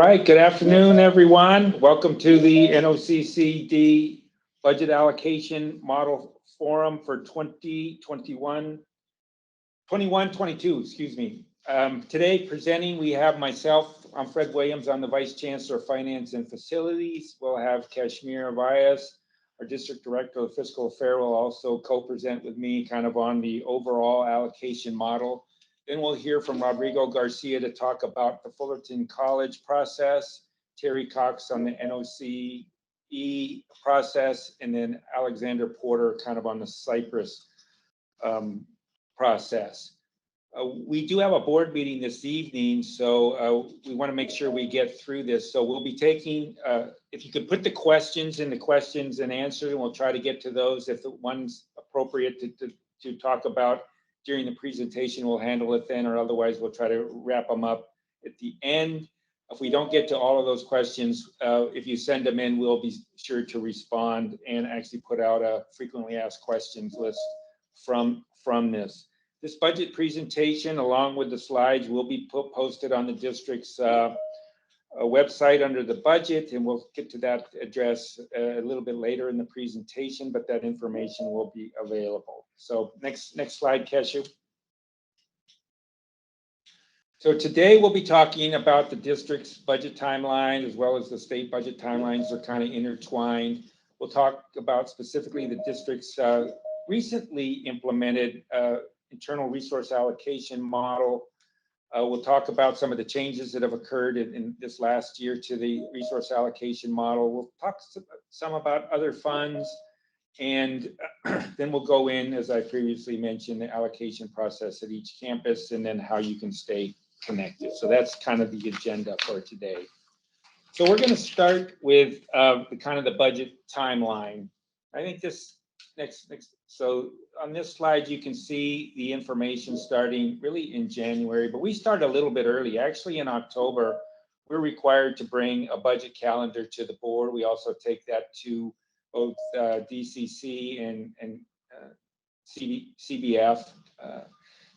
right, good afternoon, everyone. Welcome to the NOCCCD Budget Allocation Model Forum for 21-22, excuse me. Today presenting, we have myself, I'm Fred Williams, I'm the Vice Chancellor of Finance and Facilities. We'll have Kashmir Avias, our District Director of Fiscal Affairs, will also co-present with me kind of on the overall allocation model. Then we'll hear from Rodrigo Garcia to talk about the Fullerton College process, Terry Cox on the NOCCCD process, and then Alexander Porter kind of on the Cypress process. We do have a board meeting this evening, so we want to make sure we get through this. So we'll be taking, if you could put the questions in the questions and answer, and we'll try to get to those. If the one's appropriate to talk about during the presentation, we'll handle it then, or otherwise we'll try to wrap them up at the end. If we don't get to all of those questions, if you send them in, we'll be sure to respond and actually put out a frequently asked questions list from this. This budget presentation, along with the slides, will be posted on the district's website under the budget, and we'll get to that address a little bit later in the presentation, but that information will be available. So next slide, Keshu. So today we'll be talking about the district's budget timeline as well as the state budget timelines. Are kind of intertwined. We'll talk about specifically the district's recently implemented internal resource allocation model. We'll talk about some of the changes that have occurred in this last year to the resource allocation model. We'll talk some about other funds, and then we'll go in, as I previously mentioned, the allocation process at each campus, and then how you can stay connected. So that's kind of the agenda for today. So we're going to start with the budget timeline. I think this next. So on this slide, you can see the information starting really in January, but we started a little bit early. Actually, in October, we're required to bring a budget calendar to the board. We also take that to both DCC and CBF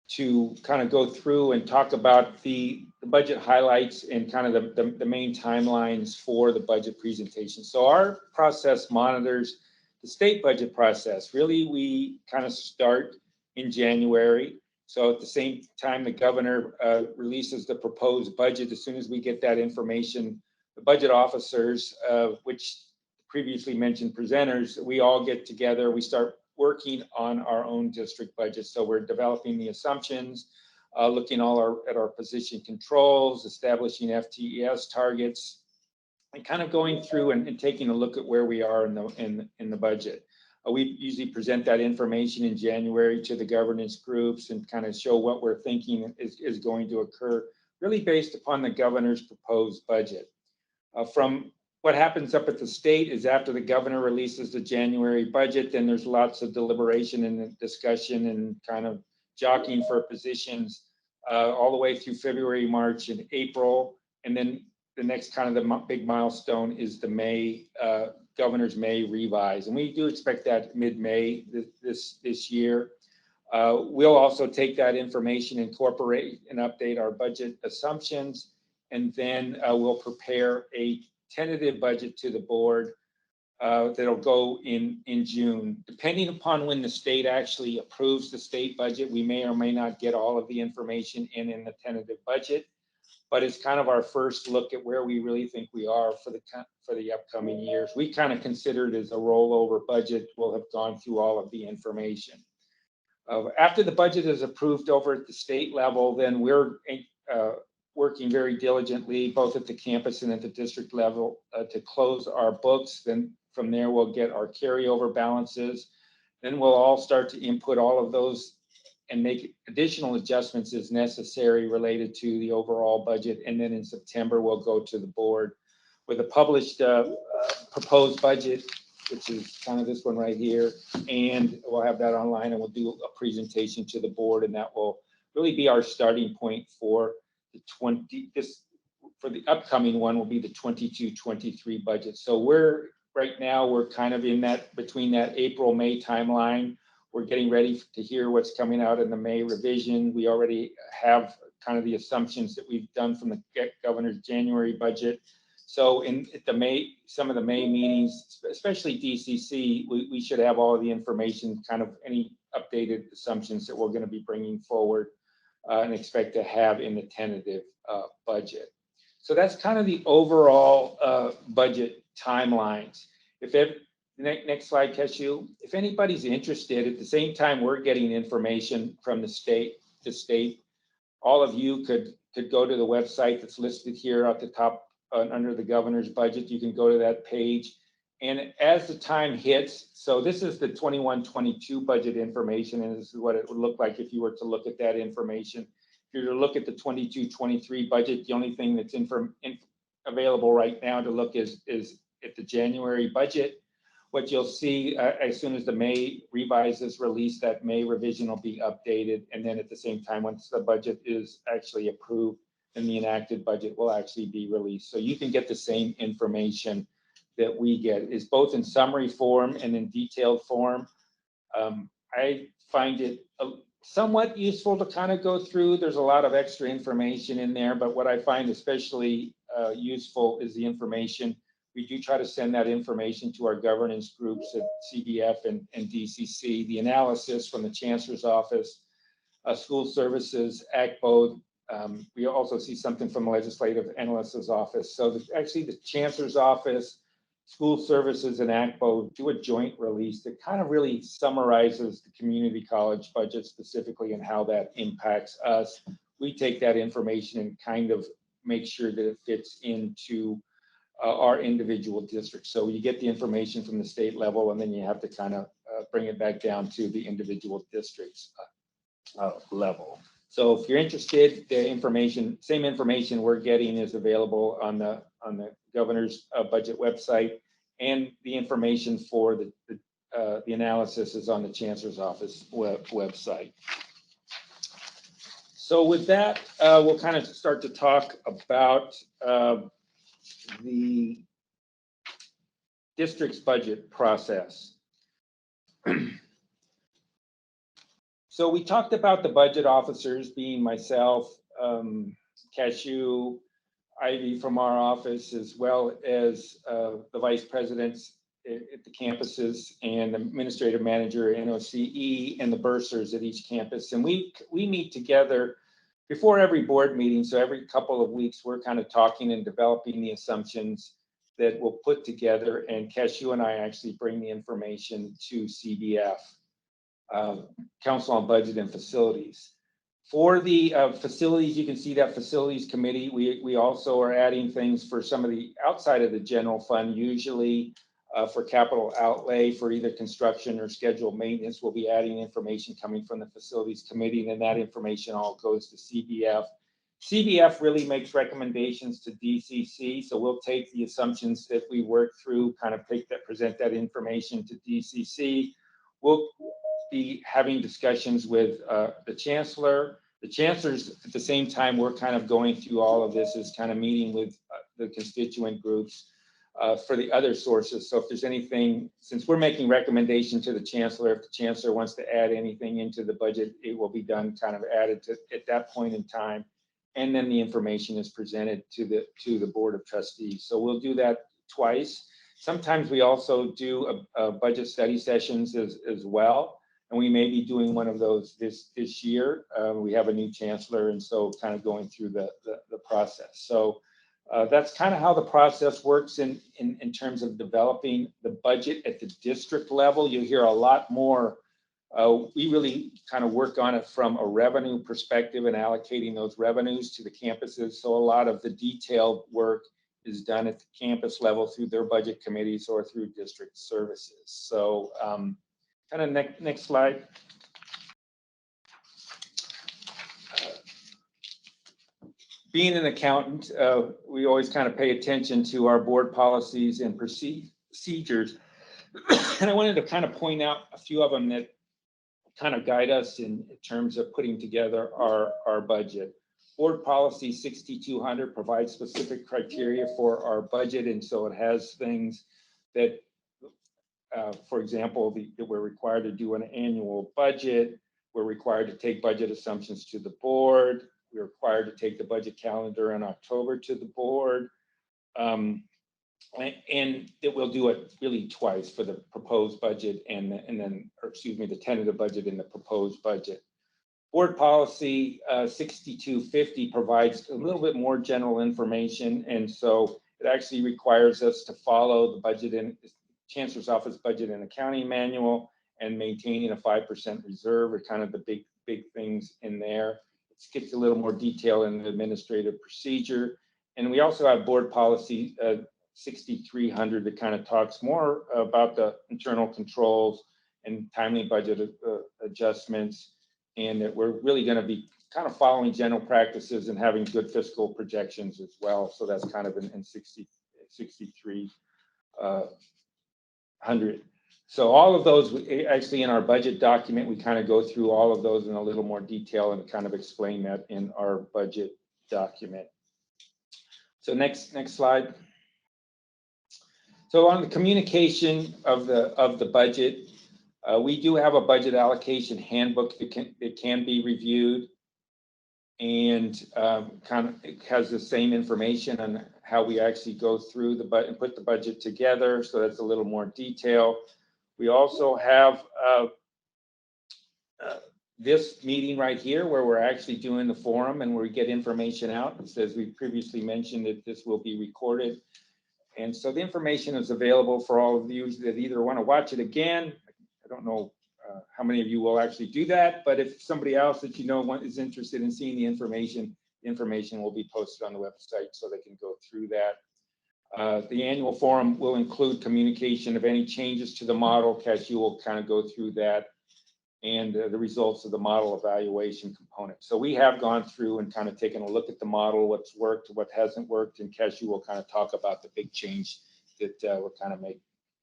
to kind of go through and talk about the budget highlights and kind of the main timelines for the budget presentation. So our process monitors the state budget process. Really, we kind of start in January. So at the same time, the governor releases the proposed budget. As soon as we get that information, the budget officers, which previously mentioned presenters, we all get together. We start working on our own district budget. So we're developing the assumptions, looking at our position controls, establishing FTES targets, and kind of going through and taking a look at where we are in the budget. We usually present that information in January to the governance groups and kind of show what we're thinking is going to occur, really based upon the governor's proposed budget. From what happens up at the state is after the governor releases the January budget, then there's lots of deliberation and discussion and kind of jockeying for positions all the way through February, March, and April. And then the next kind of the big milestone is the governor's May revise, and we do expect that mid-May this year. We'll also take that information, incorporate and update our budget assumptions, and then we'll prepare a tentative budget to the board that'll go in June. Depending upon when the state actually approves the state budget, we may or may not get all of the information in the tentative budget. But it's kind of our first look at where we really think we are for the upcoming years. We kind of consider it as a rollover budget. We'll have gone through all of the information. After the budget is approved over at the state level, then we're working very diligently, both at the campus and at the district level, to close our books. Then from there, we'll get our carryover balances. Then we'll all start to input all of those and make additional adjustments as necessary related to the overall budget. And then in September, we'll go to the board with a published proposed budget, which is kind of this one right here. And we'll have that online, and we'll do a presentation to the board, and that will really be our starting point for for the upcoming one will be the 22-23 budget. So right now we're kind of in that, between that April-May timeline. We're getting ready to hear what's coming out in the May revision. We already have kind of the assumptions that we've done from the governor's January budget. So in some of the May meetings, especially DCC, we should have all of the information, kind of any updated assumptions that we're going to be bringing forward and expect to have in the tentative budget. So that's kind of the overall budget timelines. Next slide, Cashew. If anybody's interested, at the same time we're getting information from the state, all of you could go to the website that's listed here at the top under the governor's budget. You can go to that page. And as the time hits, so this is the 21-22 budget information, and this is what it would look like if you were to look at that information. If you were to look at the 22-23 budget, the only thing that's available right now to look is at the January budget. What you'll see as soon as the May revise is released, that May revision will be updated. And then at the same time, once the budget is actually approved, then the enacted budget will actually be released. So you can get the same information that we get. Is both in summary form and in detailed form. I find it somewhat useful to kind of go through. There's a lot of extra information in there, but what I find especially useful is the information. We do try to send that information to our governance groups at CBF and DCC, the analysis from the Chancellor's office, school services, ACBO. We also see something from the legislative analyst's office. So actually the Chancellor's office, school services, and ACBO do a joint release that kind of really summarizes the community college budget specifically and how that impacts us. We take that information and kind of make sure that it fits into our individual districts. So you get the information from the state level, and then you have to kind of bring it back down to the individual districts level. So if you're interested, the information, same information we're getting is available on the governor's budget website, and the information for the analysis is on the Chancellor's office website. So with that, we'll kind of start to talk about the district's budget process. So we talked about the budget officers being myself, Cashew, Ivy from our office, as well as the vice presidents at the campuses and the administrative manager at NOCCCD and the bursars at each campus. And we meet together before every board meeting. So every couple of weeks, we're kind of talking and developing the assumptions that we'll put together. And Cashew and I actually bring the information to CBF, Council on Budget and Facilities. For the facilities, you can see that facilities committee, we also are adding things for some of the outside of the general fund, usually for capital outlay for either construction or scheduled maintenance. We'll be adding information coming from the facilities committee, and then that information all goes to CBF. CBF really makes recommendations to DCC, so we'll take the assumptions that we work through, kind of present that information to DCC. We'll be having discussions with the Chancellor. The Chancellor's at the same time we're kind of going through all of this is kind of meeting with the constituent groups for the other sources. So if there's anything, since we're making recommendation to the Chancellor, if the Chancellor wants to add anything into the budget, it will be done kind of added to at that point in time. And then the information is presented to the Board of Trustees. So we'll do that twice. Sometimes we also do a budget study sessions as well. And we may be doing one of those this year. We have a new chancellor, and so kind of going through the process. So that's kind of how the process works in terms of developing the budget at the district level. You'll hear a lot more. We really kind of work on it from a revenue perspective and allocating those revenues to the campuses. So a lot of the detailed work is done at the campus level through their budget committees or through district services. So kind of next slide. Being an accountant, we always kind of pay attention to our board policies and procedures. And I wanted to kind of point out a few of them that kind of guide us in terms of putting together our budget. Board policy 6200 provides specific criteria for our budget, and so it has things that for example, that we're required to do an annual budget. We're required to take budget assumptions to the board. we're required to take the budget calendar in October to the board. And that we'll do it really twice for the proposed budget and then, or excuse me, the tentative budget and the proposed budget. Board policy 6250 provides a little bit more general information, and so it actually requires us to follow the budget and Chancellor's Office budget and accounting manual and maintaining a 5% reserve are kind of the big things in there. It skips a little more detail in the administrative procedure. And we also have board policy 6300 that kind of talks more about the internal controls and timely budget adjustments, and that we're really going to be kind of following general practices and having good fiscal projections as well. So that's kind of in 6300. So all of those, actually in our budget document, we kind of go through all of those in a little more detail and kind of explain that in our budget document. So next slide. So on the communication of the budget, we do have a budget allocation handbook that can be reviewed, and kind of it has the same information on how we actually go through the budget and put the budget together. So that's a little more detail. We also have this meeting right here where we're actually doing the forum and where we get information out. It says we previously mentioned that this will be recorded. And so the information is available for all of you that either want to watch it again. I don't know how many of you will actually do that, but if somebody else that you know is interested in seeing the information will be posted on the website so they can go through that. The annual forum will include communication of any changes to the model. Cashew will kind of go through that, and the results of the model evaluation component. So we have gone through and kind of taken a look at the model, what's worked, what hasn't worked, and Cashew will kind of talk about the big change that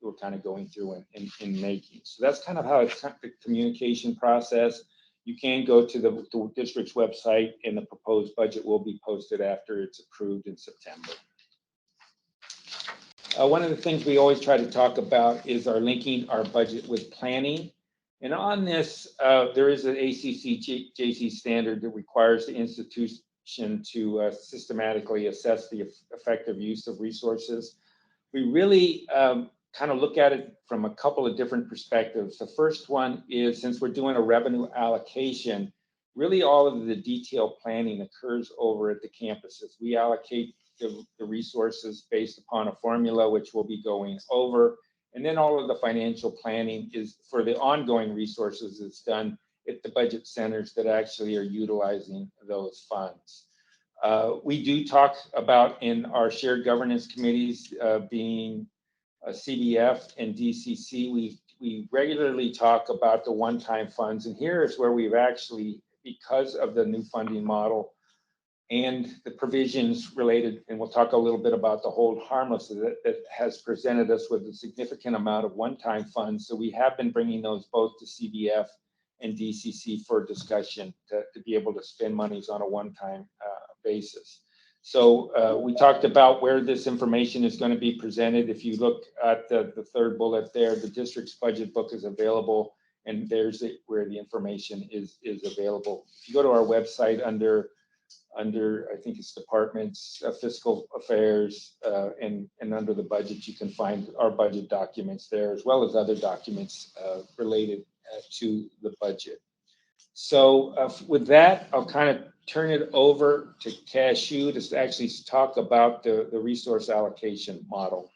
we're kind of going through in making. So that's kind of how it's the communication process. You can go to the district's website, and the proposed budget will be posted after it's approved in September. One of the things we always try to talk about is linking our budget with planning. And on this, there is an ACCJC standard that requires the institution to systematically assess the effective use of resources. We really kind of look at it from a couple of different perspectives. The first one is, since we're doing a revenue allocation, really all of the detailed planning occurs over at the campuses. We allocate the resources based upon a formula, which we'll be going over. And then all of the financial planning is for the ongoing resources is done at the budget centers that actually are utilizing those funds. We do talk about in our shared governance committees being CBF and DCC, we regularly talk about the one-time funds. And here is where we've actually, because of the new funding model and the provisions related, and we'll talk a little bit about the hold harmless that has presented us with a significant amount of one-time funds. So we have been bringing those both to CBF and DCC for discussion to be able to spend monies on a one-time basis. So we talked about where this information is going to be presented. If you look at the third bullet there, the district's budget book is available, and there's where the information is available. If you go to our website under I think it's departments, fiscal affairs, and under the budget, you can find our budget documents there, as well as other documents related to the budget. So with that, I'll kind of turn it over to Cashew to actually talk about the resource allocation model.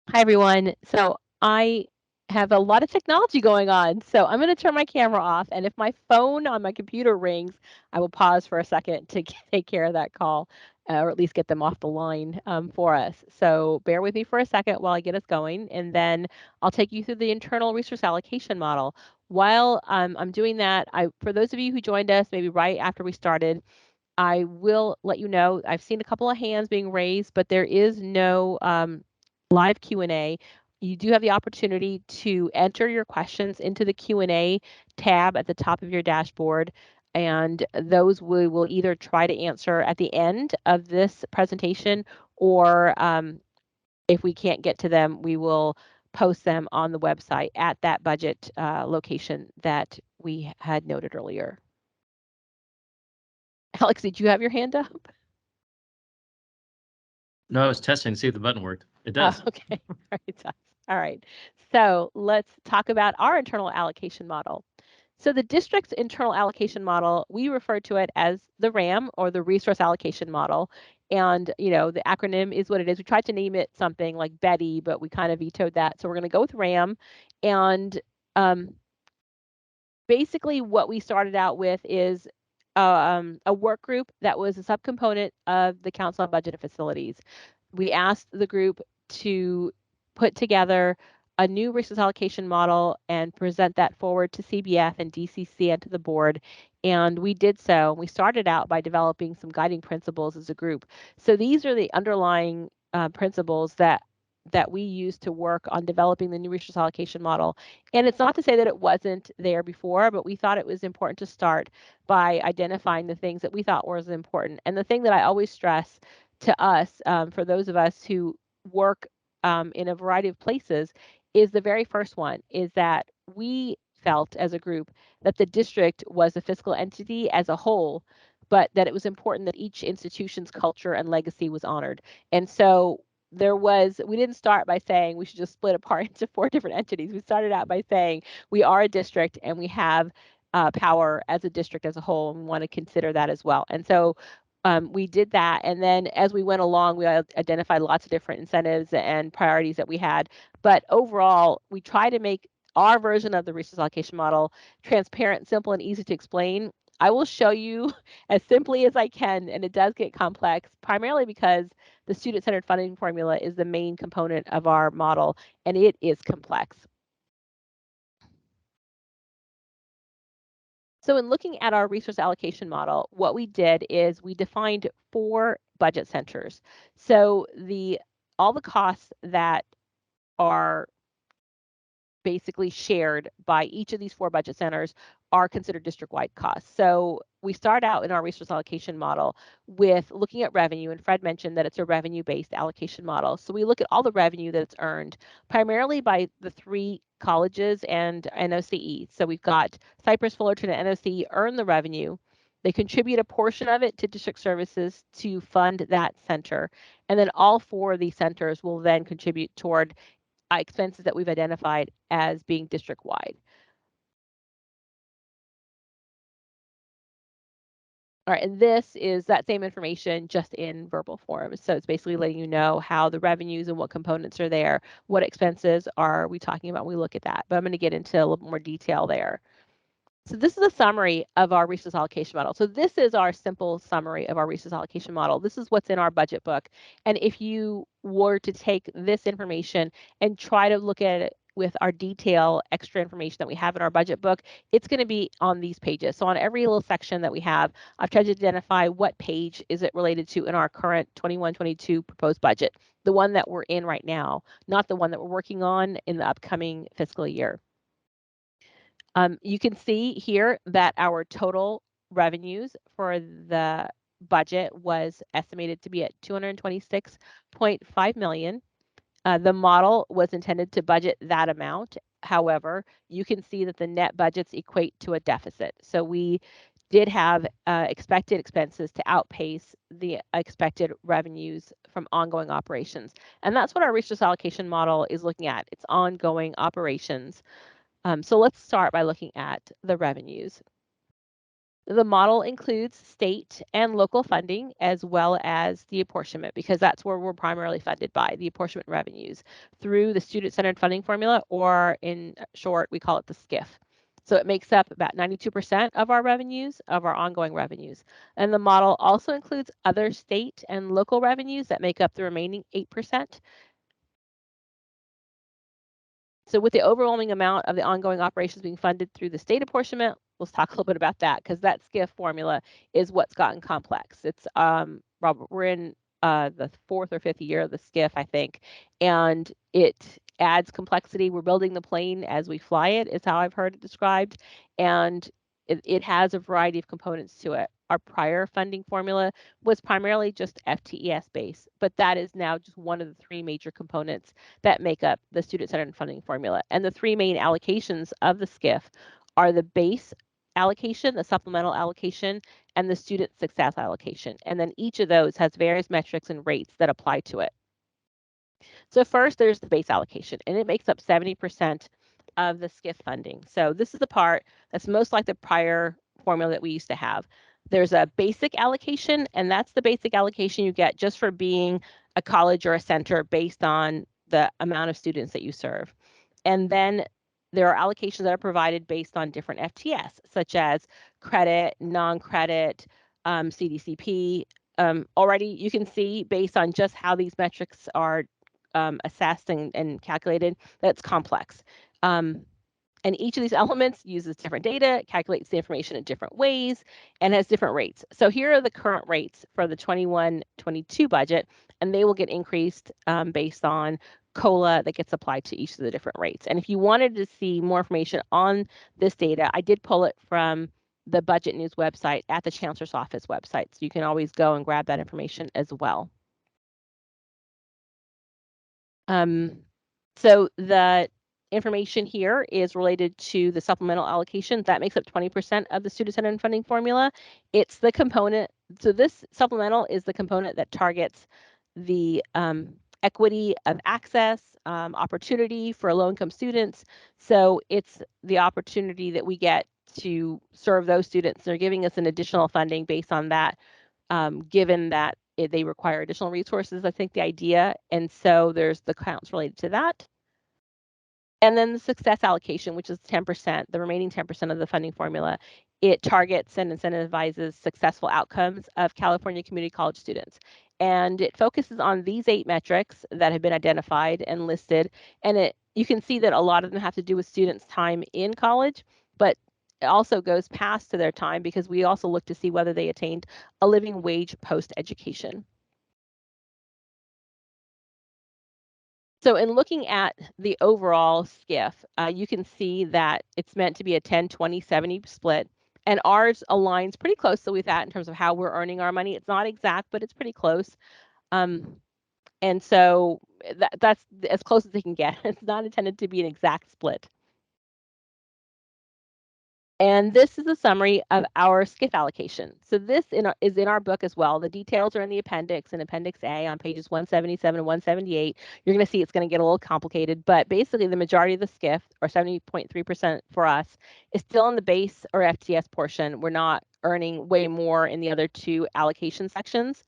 Hi, everyone. So I have a lot of technology going on. So I'm going to turn my camera off. And if my phone on my computer rings, I will pause for a second to take care of that call, or at least get them off the line for us. So bear with me for a second while I get us going. And then I'll take you through the internal resource allocation model. While I'm doing that, for those of you who joined us maybe right after we started, I will let you know, I've seen a couple of hands being raised, but there is no live Q&A. You do have the opportunity to enter your questions into the Q&A tab at the top of your dashboard, and those we will either try to answer at the end of this presentation, or if we can't get to them, we will post them on the website at that budget location that we had noted earlier. Alex, did you have your hand up? No, I was testing to see if the button worked. It does. Oh, okay. It does. All right. So let's talk about our internal allocation model. So the district's internal allocation model, we refer to it as the RAM, or the resource allocation model. And, you know, the acronym is what it is. We tried to name it something like Betty, but we kind of vetoed that. So we're going to go with RAM. And basically what we started out with is a work group that was a subcomponent of the Council on Budget and Facilities. We asked the group to put together a new resource allocation model and present that forward to CBF and DCC and to the board. And we did so. We started out by developing some guiding principles as a group. So these are the underlying principles that we use to work on developing the new resource allocation model. And it's not to say that it wasn't there before, but we thought it was important to start by identifying the things that we thought was important. And the thing that I always stress to us, for those of us who work in a variety of places, is the very first one, is that we felt as a group that the district was a fiscal entity as a whole, but that it was important that each institution's culture and legacy was honored. And so we didn't start by saying we should just split apart into 4 different entities. We started out by saying we are a district and we have power as a district as a whole, and we want to consider that as well. And so we did that. And then as we went along, we identified lots of different incentives and priorities that we had. But overall, we try to make our version of the resource allocation model transparent, simple, and easy to explain. I will show you as simply as I can, and it does get complex, primarily because the student-centered funding formula is the main component of our model, and it is complex. So in looking at our resource allocation model, what we did is we defined 4 budget centers. So all the costs that are basically shared by each of these 4 budget centers are considered district-wide costs. So we start out in our resource allocation model with looking at revenue, and Fred mentioned that it's a revenue-based allocation model. So we look at all the revenue that's earned, primarily by the 3 colleges and NOCE. So we've got Cypress, Fullerton, and NOCE earn the revenue. They contribute a portion of it to district services to fund that center. And then all 4 of these centers will then contribute toward expenses that we've identified as being district-wide. All right, and this is that same information just in verbal form. So it's basically letting you know how the revenues and what components are there, what expenses are we talking about when we look at that. But I'm going to get into a little more detail there. So this is a summary of our resource allocation model. So this is our simple summary of our resource allocation model. This is what's in our budget book. And if you were to take this information and try to look at it with our detail, extra information that we have in our budget book, it's going to be on these pages. So on every little section that we have, I've tried to identify what page is it related to in our current 21-22 proposed budget, the one that we're in right now, not the one that we're working on in the upcoming fiscal year. You can see here that our total revenues for the budget was estimated to be at $226.5 million. The model was intended to budget that amount. However, you can see that the net budgets equate to a deficit. So we did have expected expenses to outpace the expected revenues from ongoing operations. And that's what our resource allocation model is looking at. It's ongoing operations. So let's start by looking at the revenues. The model includes state and local funding as well as the apportionment, because that's where we're primarily funded by, the apportionment revenues through the student-centered funding formula, or in short, we call it the Skiff. So it makes up about 92% of our revenues, of our ongoing revenues. And the model also includes other state and local revenues that make up the remaining 8%. So with the overwhelming amount of the ongoing operations being funded through the state apportionment, let's talk a little bit about that, because that Skiff formula is what's gotten complex. It's Robert, we're in the 4th or 5th year of the Skiff, I think, and it adds complexity. We're building the plane as we fly it, is how I've heard it described, and it has a variety of components to it. Our prior funding formula was primarily just FTES based, but that is now just one of the 3 major components that make up the student-centered funding formula. And the 3 main allocations of the Skiff are the base allocation, the supplemental allocation, and the student success allocation. And then each of those has various metrics and rates that apply to it. So first, there's the base allocation, and it makes up 70% of the Skiff funding. So this is the part that's most like the prior formula that we used to have. There's a basic allocation, and that's the basic allocation you get just for being a college or a center based on the amount of students that you serve. And then there are allocations that are provided based on different FTS, such as credit, non-credit, CDCP. Already you can see based on just how these metrics are assessed and calculated, that's complex. And each of these elements uses different data, calculates the information in different ways, and has different rates. So here are the current rates for the 21-22 budget, and they will get increased based on COLA that gets applied to each of the different rates. And if you wanted to see more information on this data, I did pull it from the Budget News website at the Chancellor's Office website. So you can always go and grab that information as well. So the information here is related to the supplemental allocation. That makes up 20% of the student-centered funding formula. It's the component, so this supplemental is the component that targets the equity of access, opportunity for low-income students. So it's the opportunity that we get to serve those students. They're giving us an additional funding based on that, given that they require additional resources, I think the idea. And so there's the counts related to that. And then the success allocation, which is 10%, the remaining 10% of the funding formula, it targets and incentivizes successful outcomes of California community college students. And it focuses on these 8 metrics that have been identified and listed. And you can see that a lot of them have to do with students' time in college, but it also goes past to their time because we also look to see whether they attained a living wage post-education. So in looking at the overall Skiff, you can see that it's meant to be a 10-20-70 split, and ours aligns pretty closely with that in terms of how we're earning our money. It's not exact, but it's pretty close. And so that's as close as they can get. It's not intended to be an exact split. And this is a summary of our Skiff allocation. So this is in our book as well. The details are in the appendix and Appendix A on pages 177 and 178. You're going to see it's going to get a little complicated, but basically the majority of the Skiff, or 70.3% for us, is still in the base or FTS portion. We're not earning way more in the other 2 allocation sections.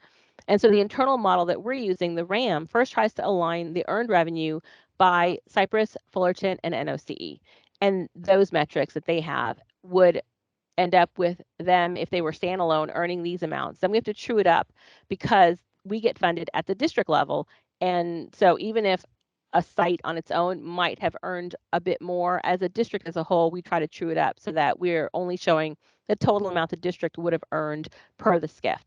And so the internal model that we're using, the RAM, first tries to align the earned revenue by Cypress, Fullerton, and NOCCCD. And those metrics that they have would end up with them, if they were standalone, earning these amounts. Then we have to true it up because we get funded at the district level. And so even if a site on its own might have earned a bit more, as a district as a whole, we try to true it up so that we're only showing the total amount the district would have earned per the Skiff.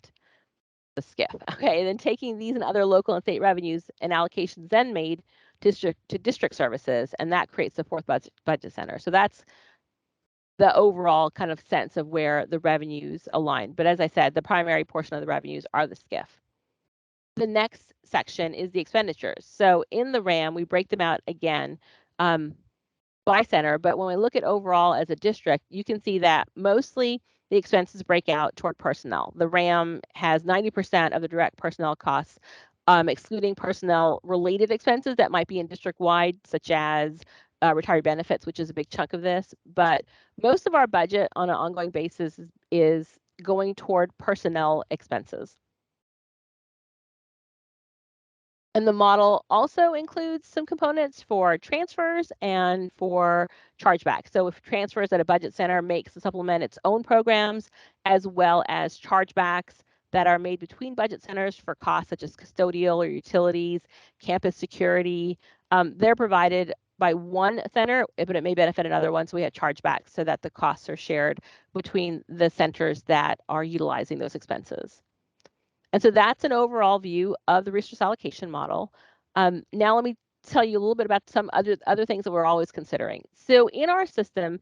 Okay, and then taking these and other local and state revenues and allocations then made to district services, and that creates the 4th budget center. So that's the overall kind of sense of where the revenues align. But as I said, the primary portion of the revenues are the Skiff. The next section is the expenditures. So in the RAM, we break them out again by center, but when we look at overall as a district, you can see that mostly the expenses break out toward personnel. The RAM has 90% of the direct personnel costs, excluding personnel related expenses that might be in district wide, such as retiree benefits, which is a big chunk of this. But most of our budget on an ongoing basis is going toward personnel expenses. And the model also includes some components for transfers and for chargebacks. So if transfers at a budget center makes the supplement its own programs, as well as chargebacks that are made between budget centers for costs such as custodial or utilities, campus security, they're provided by one center, but it may benefit another one. So we have chargebacks so that the costs are shared between the centers that are utilizing those expenses. And so that's an overall view of the resource allocation model. Now let me tell you a little bit about some other things that we're always considering. So in our system,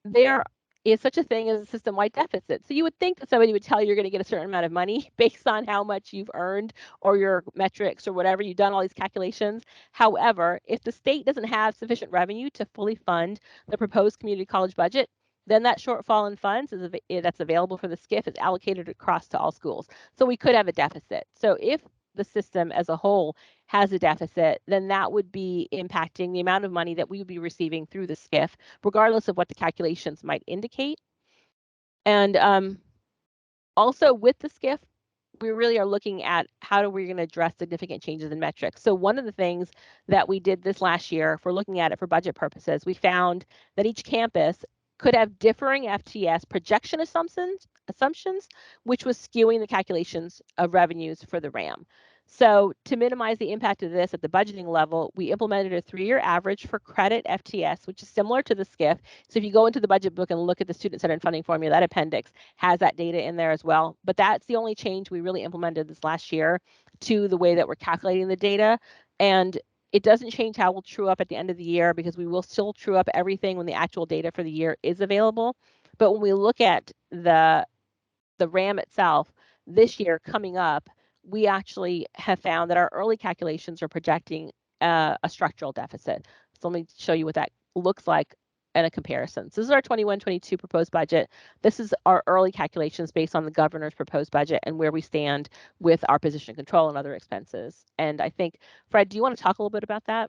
there is such a thing as a system-wide deficit. So you would think that somebody would tell you you're going to get a certain amount of money based on how much you've earned or your metrics or whatever. You've done all these calculations. However, if the state doesn't have sufficient revenue to fully fund the proposed community college budget, then that shortfall in funds that's available for the Skiff is allocated across to all schools. So we could have a deficit. So if the system as a whole has a deficit, then that would be impacting the amount of money that we would be receiving through the Skiff, regardless of what the calculations might indicate. And also with the Skiff, we really are looking at how we're going to address significant changes in metrics. So one of the things that we did this last year, if we're looking at it for budget purposes, we found that each campus could have differing FTS projection assumptions, which was skewing the calculations of revenues for the RAM. So to minimize the impact of this at the budgeting level, we implemented a 3-year average for credit FTS, which is similar to the Skiff. So if you go into the budget book and look at the student-centered funding formula, that appendix has that data in there as well. But that's the only change we really implemented this last year to the way that we're calculating the data. And it doesn't change how we'll true up at the end of the year, because we will still true up everything when the actual data for the year is available. But when we look at the RAM itself this year coming up, we actually have found that our early calculations are projecting a structural deficit. So let me show you what that looks like in a comparison. So this is our 21-22 proposed budget. This is our early calculations based on the governor's proposed budget and where we stand with our position control and other expenses. And I think, Fred, do you want to talk a little bit about that?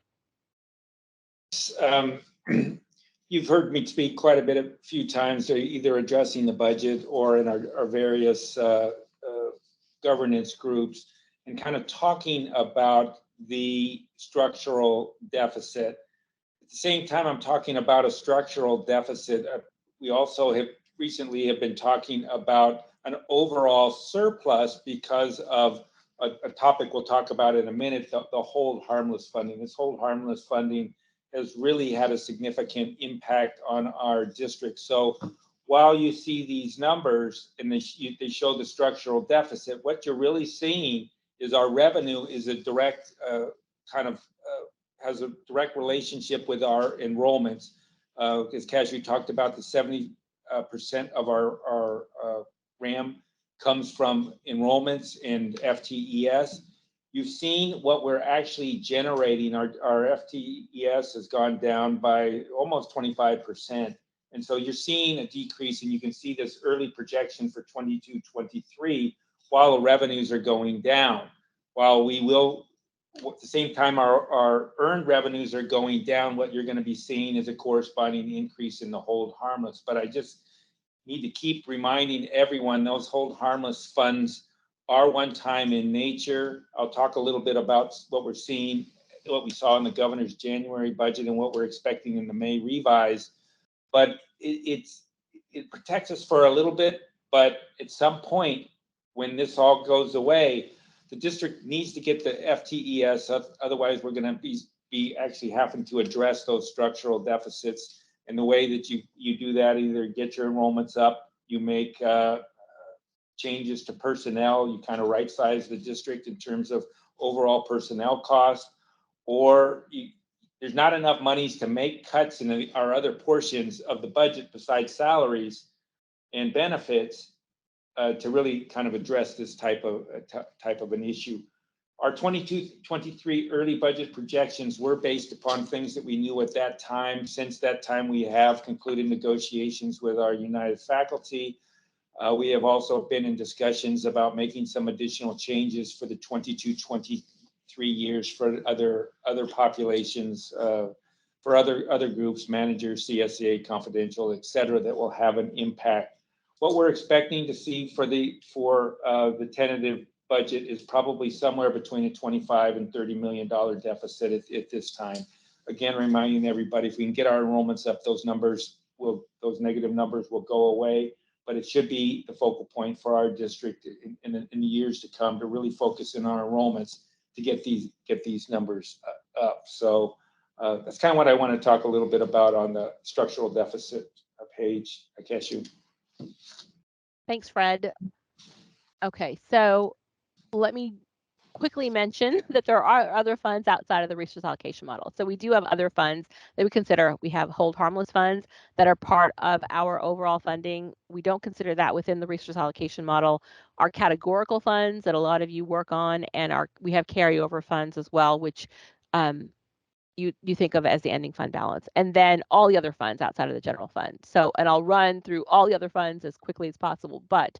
You've heard me speak quite a few times, either addressing the budget or in our various governance groups, and kind of talking about the structural deficit. At the same time I'm talking about a structural deficit, we also have recently been talking about an overall surplus because of a topic we'll talk about in a minute, the hold harmless funding. This hold harmless funding has really had a significant impact on our district. So while you see these numbers and they show the structural deficit, what you're really seeing is our revenue is a direct has a direct relationship with our enrollments. As Cashew talked about, the 70% of our RAM comes from enrollments and FTES. You've seen what we're actually generating. Our FTES has gone down by almost 25%. And so you're seeing a decrease, and you can see this early projection for 22-23 while the revenues are going down. While we will, at the same time, our earned revenues are going down, what you're going to be seeing is a corresponding increase in the hold harmless. But I just need to keep reminding everyone those hold harmless funds are one-time in nature. I'll talk a little bit about what we're seeing, what we saw in the governor's January budget and what we're expecting in the May revise. But it protects us for a little bit, but at some point when this all goes away, the district needs to get the FTES, otherwise we're going to be actually having to address those structural deficits. And the way that you do that, either get your enrollments up, you make changes to personnel, you kind of right size the district in terms of overall personnel cost, or there's not enough monies to make cuts in our other portions of the budget besides salaries and benefits to really kind of address this type of an issue. Our 22-23 early budget projections were based upon things that we knew at that time. Since that time, we have concluded negotiations with our United faculty. We have also been in discussions about making some additional changes for the 22-23 years for other populations, for other groups, managers, CSEA, confidential, et cetera, that will have an impact. What we're expecting to see for the tentative budget is probably somewhere between a $25 and $30 million deficit at this time. Again, reminding everybody, if we can get our enrollments up, those negative numbers will go away. But it should be the focal point for our district in the years to come to really focus in on enrollments to get these numbers up. So that's kind of what I want to talk a little bit about on the structural deficit page. I guess you. Thanks, Fred. Okay, so let me quickly mention that there are other funds outside of the resource allocation model. So we do have other funds that we consider. We have hold harmless funds that are part of our overall funding. We don't consider that within the resource allocation model. Our categorical funds that a lot of you work on, and we have carryover funds as well, which you think of as the ending fund balance, and then all the other funds outside of the general fund. So, and I'll run through all the other funds as quickly as possible, but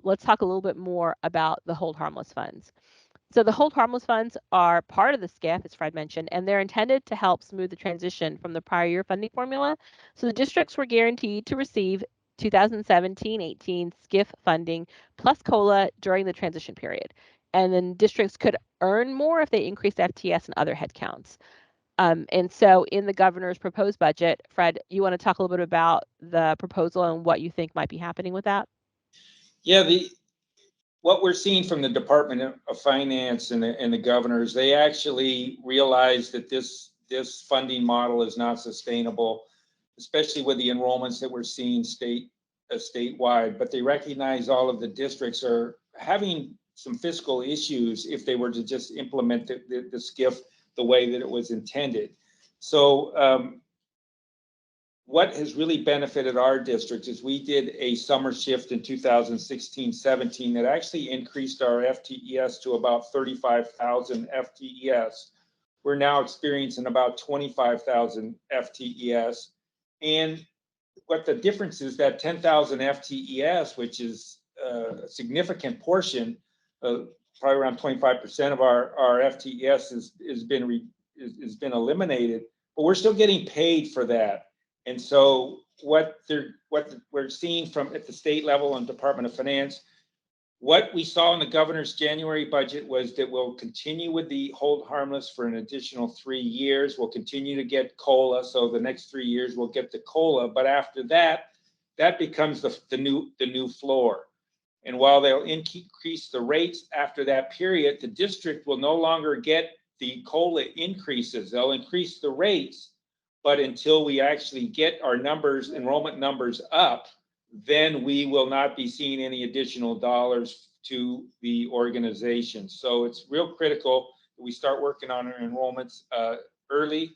let's talk a little bit more about the hold harmless funds. So the hold harmless funds are part of the Skiff, as Fred mentioned, and they're intended to help smooth the transition from the prior year funding formula. So the districts were guaranteed to receive 2017-18 Skiff funding plus COLA during the transition period. And then districts could earn more if they increased FTS and other headcounts. And so in the governor's proposed budget, Fred, you want to talk a little bit about the proposal and what you think might be happening with that? Yeah, what we're seeing from the Department of Finance and the governors, they actually realize that this funding model is not sustainable, especially with the enrollments that we're seeing statewide. But they recognize all of the districts are having some fiscal issues if they were to just implement the Skiff the way that it was intended. So what has really benefited our district is we did a summer shift in 2016-17 that actually increased our FTES to about 35,000 FTES. We're now experiencing about 25,000 FTES. And what the difference is, that 10,000 FTES, which is a significant portion, probably around 25% of our FTES has been eliminated, but we're still getting paid for that. And so what we're seeing from at the state level and Department of Finance, what we saw in the governor's January budget was that we'll continue with the hold harmless for an additional 3 years. We'll continue to get COLA. So the next 3 years we'll get the COLA, but after that, that becomes the new floor. And while they'll increase the rates after that period, the district will no longer get the COLA increases. They'll increase the rates, but until we actually get our numbers, enrollment numbers up, then we will not be seeing any additional dollars to the organization. So it's real critical that we start working on our enrollments early.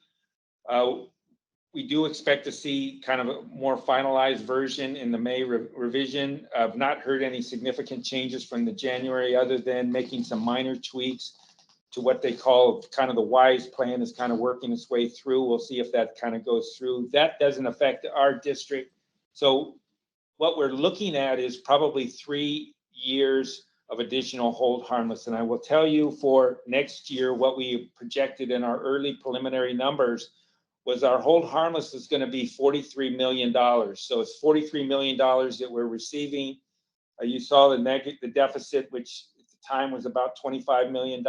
We do expect to see kind of a more finalized version in the May revision. I've not heard any significant changes from the January other than making some minor tweaks to what they call kind of the WISE plan is kind of working its way through. We'll see if that kind of goes through. That doesn't affect our district. So what we're looking at is probably 3 years of additional hold harmless. And I will tell you for next year, what we projected in our early preliminary numbers was our hold harmless is going to be $43 million. So it's $43 million that we're receiving. You saw the deficit, which at the time was about $25 million,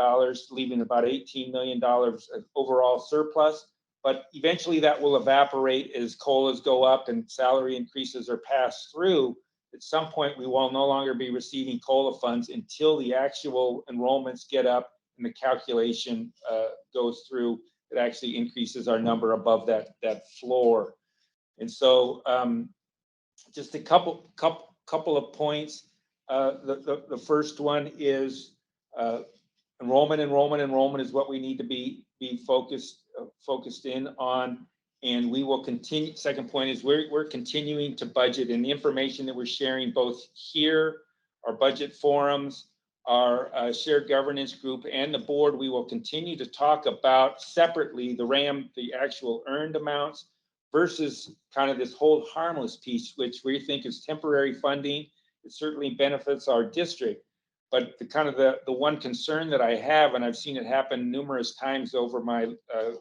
leaving about $18 million of overall surplus. But eventually that will evaporate as COLAs go up and salary increases are passed through. At some point, we will no longer be receiving COLA funds until the actual enrollments get up and the calculation goes through. It actually increases our number above that floor. And so just a couple of points. The first one is enrollment is what we need to be focused in on, and we will continue. Second point is we're continuing to budget, and the information that we're sharing both here, our budget forums, our shared governance group, and the board, we will continue to talk about separately the actual earned amounts versus kind of this hold harmless piece, which we think is temporary funding. It certainly benefits our district. But the one concern that I have, and I've seen it happen numerous times over my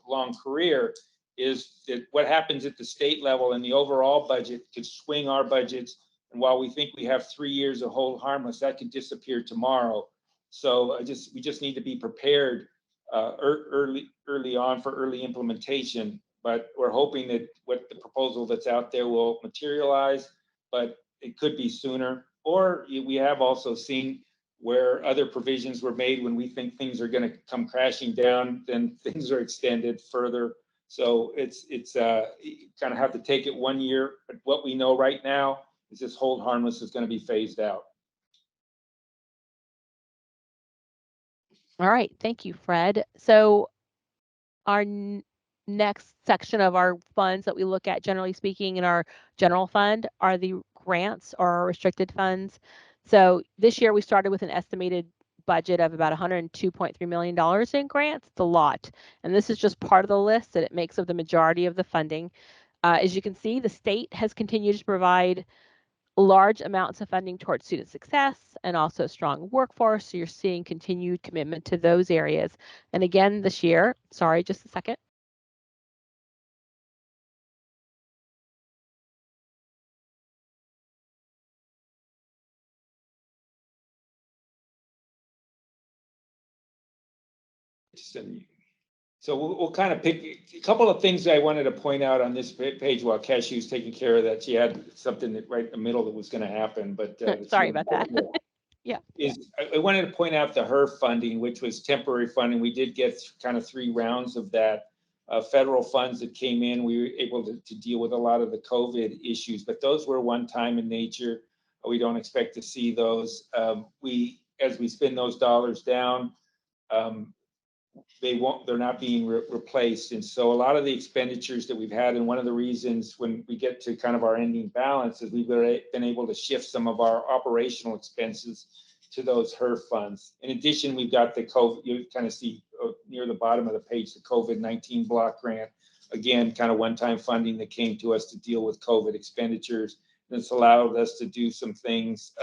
long career, is that what happens at the state level and the overall budget could swing our budgets. And while we think we have 3 years of hold harmless, that could disappear tomorrow. So we just need to be prepared early on for early implementation. But we're hoping that what the proposal that's out there will materialize, but it could be sooner. Or we have also seen where other provisions were made when we think things are going to come crashing down, then things are extended further. So it's you kind of have to take it 1 year. But what we know right now is this hold harmless is going to be phased out. All right, thank you, Fred. So our next section of our funds that we look at, generally speaking, in our general fund are the grants or restricted funds. So this year we started with an estimated budget of about $102.3 million in grants. It's a lot. And this is just part of the list that it makes up the majority of the funding. As you can see, the state has continued to provide large amounts of funding towards student success and also strong workforce. So you're seeing continued commitment to those areas. And again, this year, sorry, just a second. So we'll kind of pick a couple of things I wanted to point out on this page while Cashew was taking care of that. She had something that right in the middle that was going to happen, but sorry about that. Yeah. I wanted to point out the HERF funding, which was temporary funding. We did get kind of 3 rounds of that. Federal funds that came in, we were able to deal with a lot of the COVID issues, but those were one time in nature. We don't expect to see those. As we spend those dollars down, they're not being replaced. And so a lot of the expenditures that we've had, and one of the reasons when we get to kind of our ending balance is we've been able to shift some of our operational expenses to those HERF funds. In addition, we've got the COVID, you kind of see near the bottom of the page, the COVID-19 block grant. Again, kind of one-time funding that came to us to deal with COVID expenditures. And it's allowed us to do some things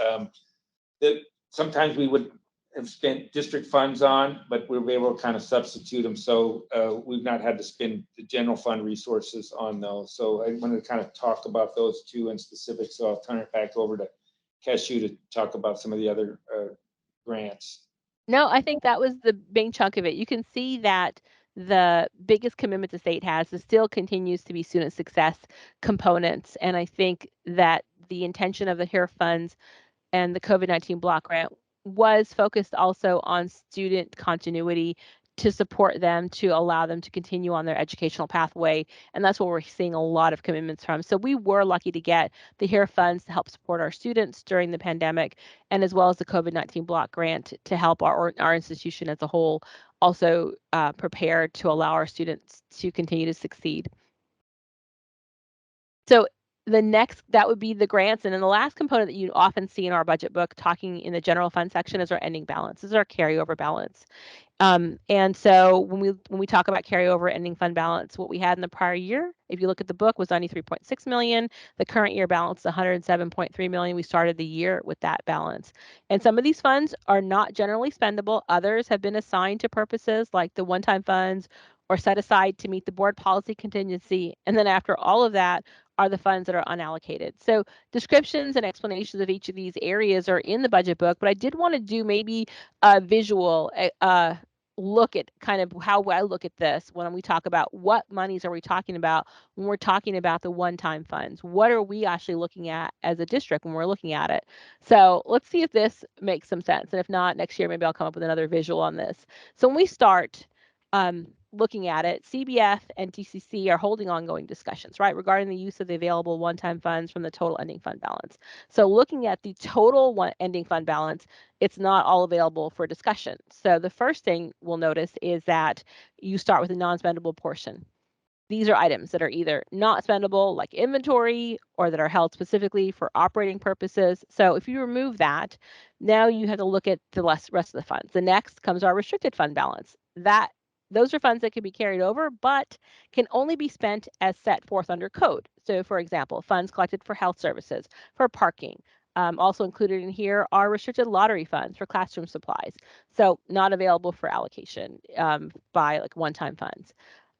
that sometimes we would have spent district funds on, but we were able to kind of substitute them. So we've not had to spend the general fund resources on those. So I wanted to kind of talk about those 2 in specific. So I'll turn it back over to Cashew to talk about some of the other grants. No, I think that was the main chunk of it. You can see that the biggest commitment the state has is still continues to be student success components. And I think that the intention of the HERE funds and the COVID-19 block grant was focused also on student continuity to support them, to allow them to continue on their educational pathway. And that's what we're seeing a lot of commitments from. So we were lucky to get the HERE funds to help support our students during the pandemic, and as well as the COVID-19 block grant to help our institution as a whole also prepare to allow our students to continue to succeed. So the next, that would be the grants. And then the last component that you often see in our budget book talking in the general fund section is our ending balance. This is our carryover balance. And so when we talk about carryover ending fund balance, what we had in the prior year, if you look at the book, was 93.6 million. The current year balance is 107.3 million. We started the year with that balance. And some of these funds are not generally spendable. Others have been assigned to purposes like the one-time funds or set aside to meet the board policy contingency. And then after all of that are the funds that are unallocated. So descriptions and explanations of each of these areas are in the budget book, but I did want to do maybe a visual look at kind of how I look at this when we talk about what monies are we talking about when we're talking about the one-time funds. What are we actually looking at as a district when we're looking at it? So let's see if this makes some sense. And if not, next year, maybe I'll come up with another visual on this. So when we start looking at it, CBF and DCC are holding ongoing discussions, right, regarding the use of the available one-time funds from the total ending fund balance. So looking at the total ending fund balance, it's not all available for discussion. So the first thing we'll notice is that you start with a non-spendable portion. These are items that are either not spendable, like inventory, or that are held specifically for operating purposes. So if you remove that, now you have to look at the rest of the funds. The next comes our restricted fund balance. Those are funds that can be carried over, but can only be spent as set forth under code. So for example, funds collected for health services, for parking. Also included in here are restricted lottery funds for classroom supplies. So not available for allocation by like one-time funds.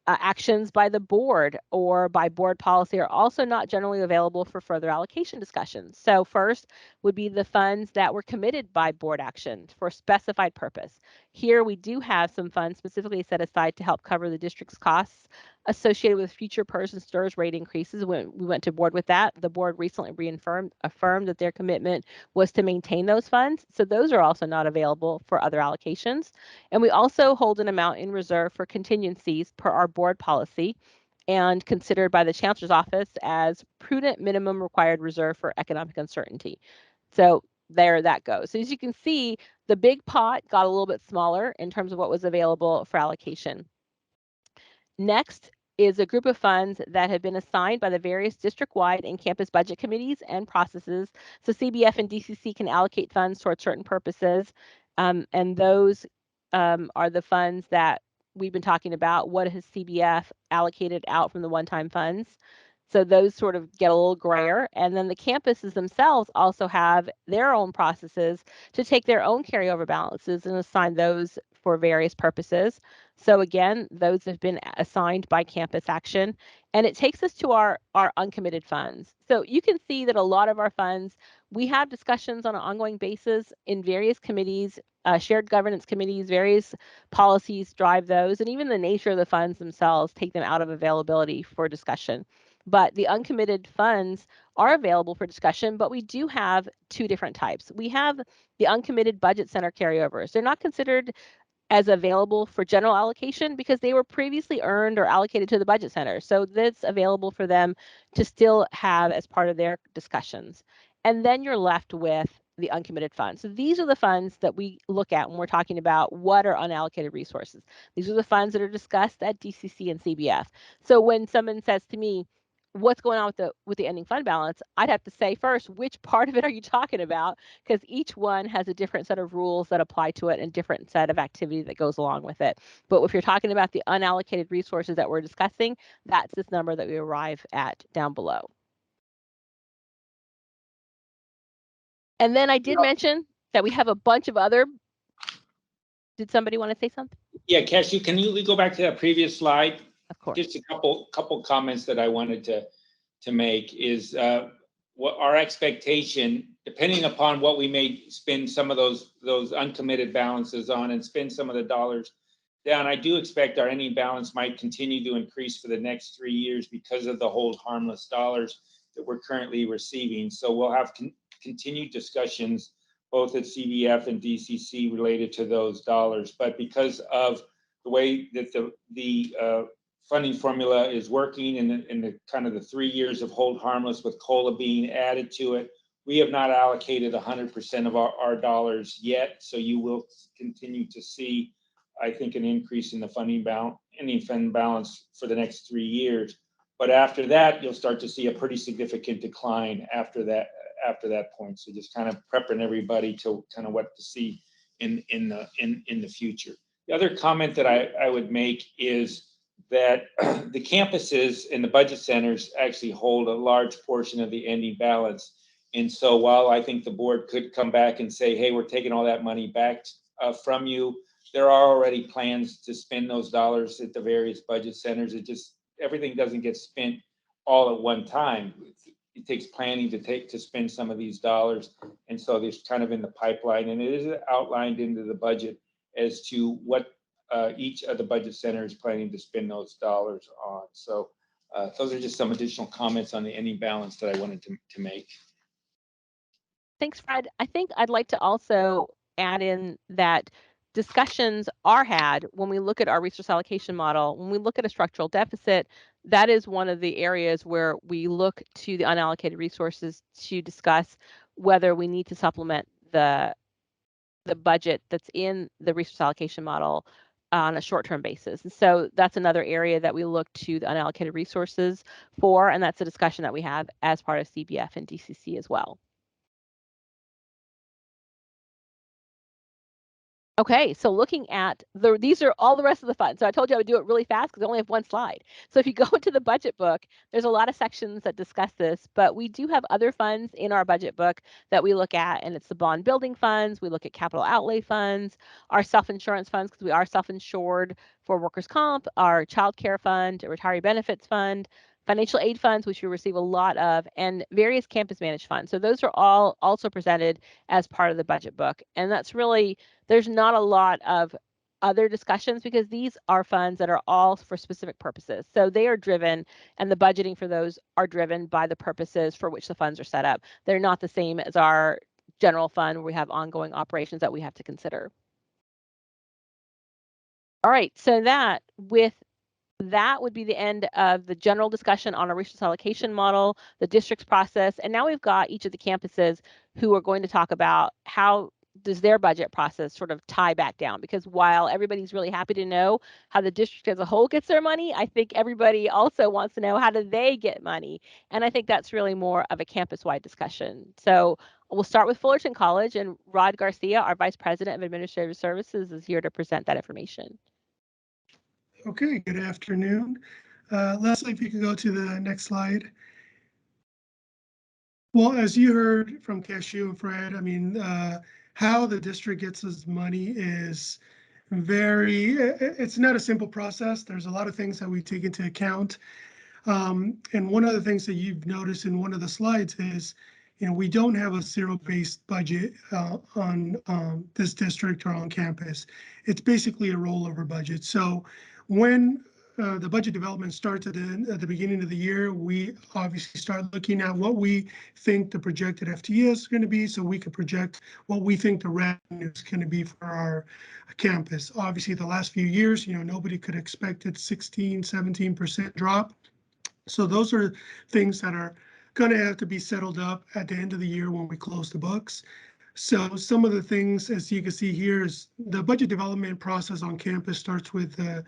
Actions by the board or by board policy are also not generally available for further allocation discussions. So first would be the funds that were committed by board action for a specified purpose. Here we do have some funds specifically set aside to help cover the district's costs associated with future PERS and STRS rate increases. When we went to board with that, the board recently affirmed that their commitment was to maintain those funds. So those are also not available for other allocations. And we also hold an amount in reserve for contingencies per our board policy and considered by the Chancellor's office as prudent minimum required reserve for economic uncertainty. So there that goes. So as you can see, the big pot got a little bit smaller in terms of what was available for allocation. Next is a group of funds that have been assigned by the various district-wide and campus budget committees and processes. So CBF and DCC can allocate funds towards certain purposes. And those are the funds that we've been talking about. What has CBF allocated out from the one-time funds? So those sort of get a little grayer. And then the campuses themselves also have their own processes to take their own carryover balances and assign those for various purposes. So again, those have been assigned by campus action. And it takes us to our uncommitted funds. So you can see that a lot of our funds, we have discussions on an ongoing basis in various committees, shared governance committees, various policies drive those, and even the nature of the funds themselves take them out of availability for discussion. But the uncommitted funds are available for discussion, but we do have two different types. We have the uncommitted budget center carryovers. They're not considered as available for general allocation because they were previously earned or allocated to the budget center. So that's available for them to still have as part of their discussions. And then you're left with the uncommitted funds. So these are the funds that we look at when we're talking about what are unallocated resources. These are the funds that are discussed at DCC and CBF. So when someone says to me, what's going on with the ending fund balance, I'd have to say first, which part of it are you talking about? Because each one has a different set of rules that apply to it and different set of activity that goes along with it. But if you're talking about the unallocated resources that we're discussing, that's this number that we arrive at down below. And then I did mention that we have a bunch of other. Did somebody want to say something? Yeah, Cassie, can you go back to that previous slide? Of course. Just a couple comments that I wanted to make is what our expectation, depending upon what we may spend some of those uncommitted balances on and spend some of the dollars down, I do expect our ending balance might continue to increase for the next 3 years because of the hold harmless dollars that we're currently receiving. So we'll have continued discussions both at CBF and DCC related to those dollars. But because of the way that the funding formula is working in the kind of the 3 years of hold harmless with COLA being added to it, we have not allocated 100% of our dollars yet. So you will continue to see, I think, an increase in the ending fund balance for the next 3 years. But after that, you'll start to see a pretty significant decline after that point. So just kind of prepping everybody to kind of what to see in the future. The other comment that I would make is that the campuses and the budget centers actually hold a large portion of the ending balance. And so while I think the board could come back and say, hey, we're taking all that money back from you, there are already plans to spend those dollars at the various budget centers. It just, everything doesn't get spent all at one time. It takes planning to spend some of these dollars. And so there's kind of in the pipeline, and it is outlined into the budget as to what each of the budget centers is planning to spend those dollars on. So those are just some additional comments on the ending balance that I wanted to make. Thanks, Fred. I think I'd like to also add in that discussions are had when we look at our resource allocation model. When we look at a structural deficit, that is one of the areas where we look to the unallocated resources to discuss whether we need to supplement the budget that's in the resource allocation model on a short-term basis. And so that's another area that we look to the unallocated resources for, and that's a discussion that we have as part of CBF and DCC as well. Okay, so looking at these are all the rest of the funds. So I told you I would do it really fast because I only have one slide. So if you go into the budget book, there's a lot of sections that discuss this, but we do have other funds in our budget book that we look at, and it's the bond building funds. We look at capital outlay funds, our self-insurance funds because we are self-insured for workers' comp, our child care fund, a retiree benefits fund, financial aid funds, which we receive a lot of, and various campus managed funds. So those are all also presented as part of the budget book. And that's really, there's not a lot of other discussions because these are funds that are all for specific purposes. So they are driven, and the budgeting for those are driven by the purposes for which the funds are set up. They're not the same as our general fund where we have ongoing operations that we have to consider. All right, so that would be the end of the general discussion on a resource allocation model, the district's process, and now we've got each of the campuses who are going to talk about how does their budget process sort of tie back down, because while everybody's really happy to know how the district as a whole gets their money, I think everybody also wants to know how do they get money, and I think that's really more of a campus-wide discussion. So we'll start with Fullerton College, and Rod Garcia, our Vice President of Administrative Services, is here to present that information. Okay, good afternoon. Leslie, if you could go to the next slide. Well, as you heard from Cashew and Fred, I mean, how the district gets its money is it's not a simple process. There's a lot of things that we take into account. And one of the things that you've noticed in one of the slides is, you know, we don't have a zero-based budget on this district or on campus. It's basically a rollover budget. So when the budget development starts at the beginning of the year, we obviously start looking at what we think the projected FTE is going to be, so we can project what we think the revenue is going to be for our campus. Obviously, the last few years, you know, nobody could expect it 16-17% drop. So those are things that are going to have to be settled up at the end of the year when we close the books. So some of the things, as you can see here, is the budget development process on campus starts with the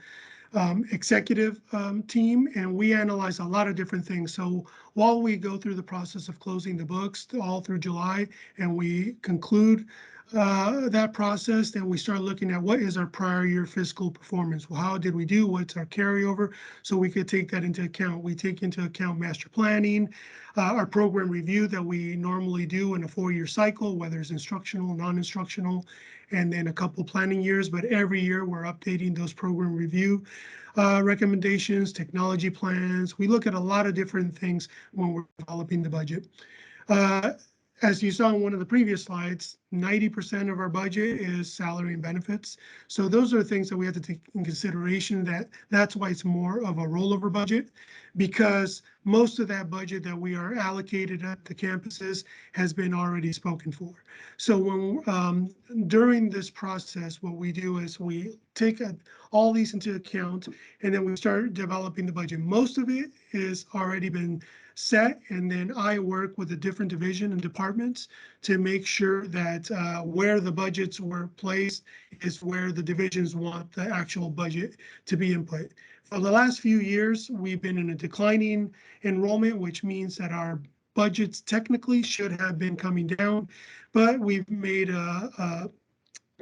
executive team, and we analyze a lot of different things. So while we go through the process of closing the books all through July, and we conclude that process, then we start looking at what is our prior year fiscal performance. Well, how did we do? What's our carryover? So we could take that into account. We take into account master planning, our program review that we normally do in a 4-year cycle, whether it's instructional, non-instructional, and then a couple planning years. But every year we're updating those program review recommendations, technology plans. We look at a lot of different things when we're developing the budget. As you saw in one of the previous slides, 90% of our budget is salary and benefits. So those are things that we have to take in consideration. That's why it's more of a rollover budget, because most of that budget that we are allocated at the campuses has been already spoken for. So when during this process, what we do is we take all these into account, and then we start developing the budget. Most of it is already been set, and then I work with the different division and departments to make sure that where the budgets were placed is where the divisions want the actual budget to be input. For the last few years, we've been in a declining enrollment, which means that our budgets technically should have been coming down, but we've made a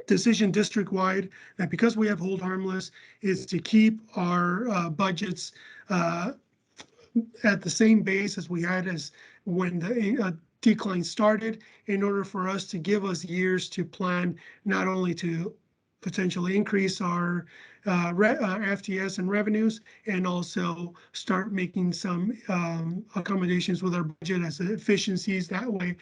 decision district-wide that because we have hold harmless is to keep our budgets at the same base as we had as when the decline started, in order for us to give us years to plan, not only to potentially increase our FTS and revenues, and also start making some accommodations with our budget as efficiencies. That way,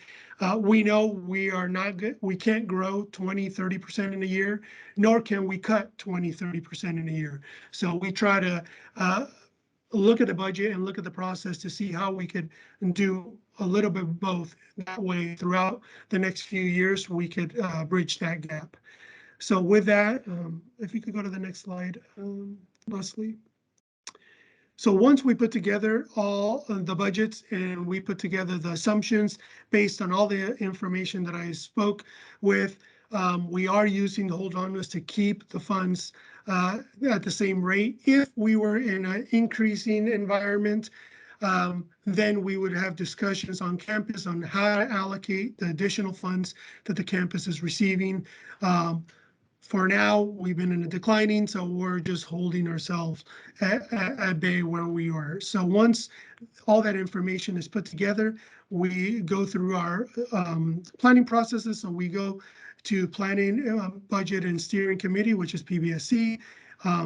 we know we are not good. We can't grow 20-30% in a year, nor can we cut 20-30% in a year. So we try to look at the budget and look at the process to see how we could do a little bit of both. That way, throughout the next few years, we could bridge that gap. So with that, if you could go to the next slide, Leslie. So once we put together all the budgets and we put together the assumptions based on all the information that I spoke with, we are using the hold on list to keep the funds at the same rate. If we were in an increasing environment, then we would have discussions on campus on how to allocate the additional funds that the campus is receiving. For now, we've been in a declining, so we're just holding ourselves at bay where we are. So once all that information is put together, we go through our planning processes. So we go to planning, budget and steering committee, which is PBSC.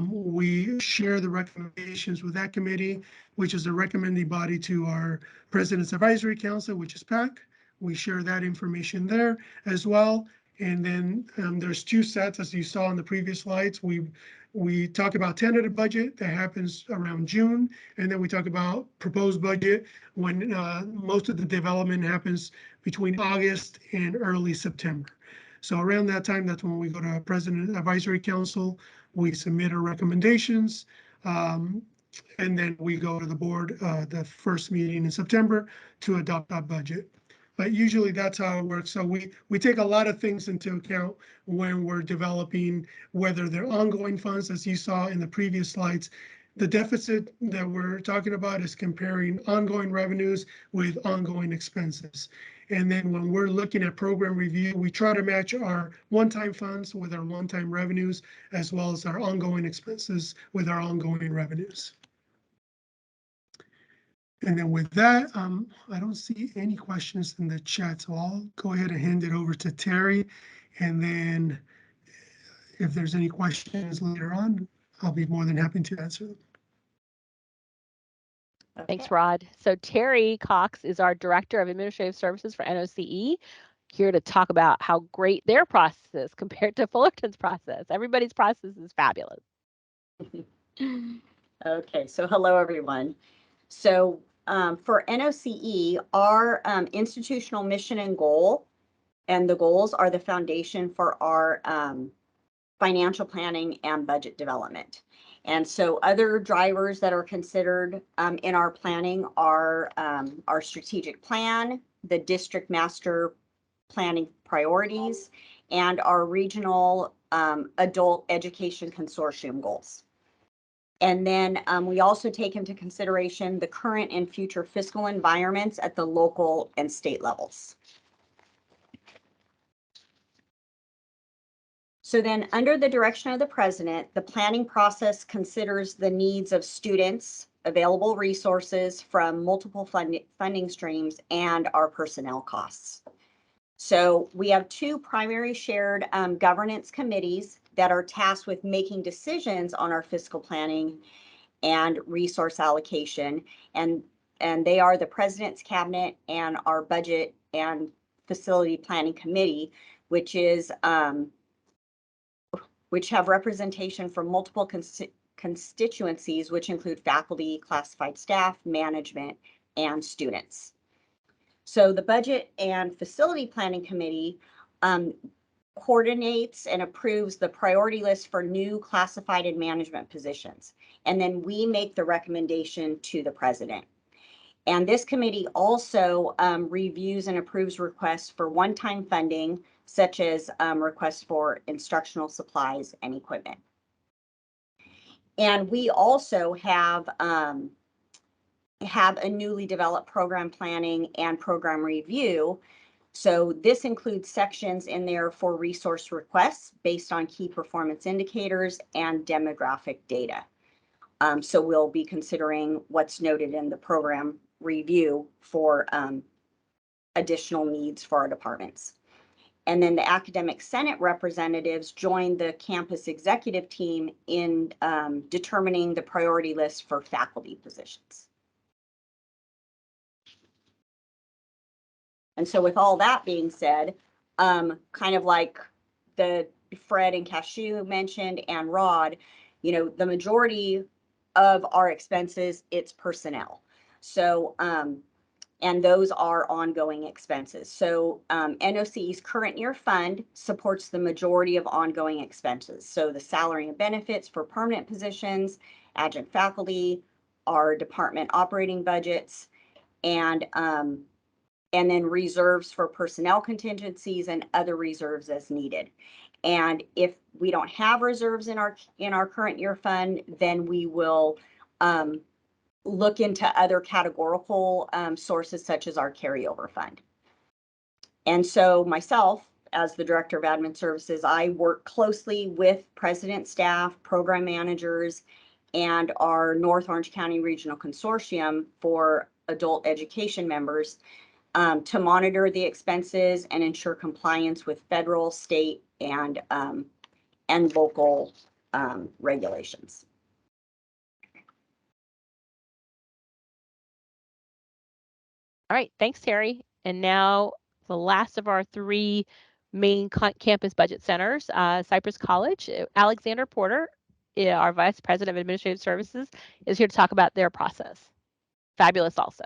We share the recommendations with that committee, which is a recommending body to our President's Advisory Council, which is PAC. We share that information there as well. And then there's two sets, as you saw in the previous slides. We talk about tentative budget that happens around June, and then we talk about proposed budget when most of the development happens between August and early September. So around that time, that's when we go to President Advisory Council, we submit our recommendations, and then we go to the board the first meeting in September to adopt that budget. But usually that's how it works. So we take a lot of things into account when we're developing, whether they're ongoing funds, as you saw in the previous slides. The deficit that we're talking about is comparing ongoing revenues with ongoing expenses. And then when we're looking at program review, we try to match our one-time funds with our one-time revenues, as well as our ongoing expenses with our ongoing revenues. And then with that, I don't see any questions in the chat, so I'll go ahead and hand it over to Terry. And then if there's any questions later on, I'll be more than happy to answer them. Okay. Thanks, Rod. So Terry Cox is our Director of Administrative Services for NOCCCD, here to talk about how great their process is compared to Fullerton's process. Everybody's process is fabulous. Okay, so hello, everyone. So for NOCE, our institutional mission and goal, and the goals are the foundation for our financial planning and budget development. And so other drivers that are considered in our planning are our strategic plan, the district master planning priorities, and our regional adult education consortium goals. And then we also take into consideration the current and future fiscal environments at the local and state levels. So then under the direction of the president, the planning process considers the needs of students, available resources from multiple funding streams, and our personnel costs. So we have two primary shared governance committees that are tasked with making decisions on our fiscal planning and resource allocation. And they are the President's Cabinet and our Budget and Facility Planning Committee, which is which have representation from multiple constituencies, which include faculty, classified staff, management, and students. So the Budget and Facility Planning Committee coordinates and approves the priority list for new classified and management positions. And then we make the recommendation to the president. And this committee also reviews and approves requests for one-time funding, such as requests for instructional supplies and equipment. And we also have a newly developed program planning and program review. So this includes sections in there for resource requests based on key performance indicators and demographic data. So we'll be considering what's noted in the program review for additional needs for our departments. And then the Academic Senate representatives joined the campus executive team in determining the priority list for faculty positions. And so with all that being said, kind of like the Fred and Cashew mentioned and Rod, you know, the majority of our expenses, it's personnel. So, and those are ongoing expenses. So NOCC's current year fund supports the majority of ongoing expenses. So the salary and benefits for permanent positions, adjunct faculty, our department operating budgets, and then reserves for personnel contingencies and other reserves as needed. And if we don't have reserves in our current year fund, then we will look into other categorical sources such as our carryover fund. And so myself, as the Director of Admin Services, I work closely with President staff, program managers, and our North Orange County Regional Consortium for adult education members to monitor the expenses and ensure compliance with federal, state, and local regulations. All right, thanks, Terry. And now the last of our three main campus budget centers, Cypress College. Alexander Porter, our Vice President of Administrative Services, is here to talk about their process. Fabulous also.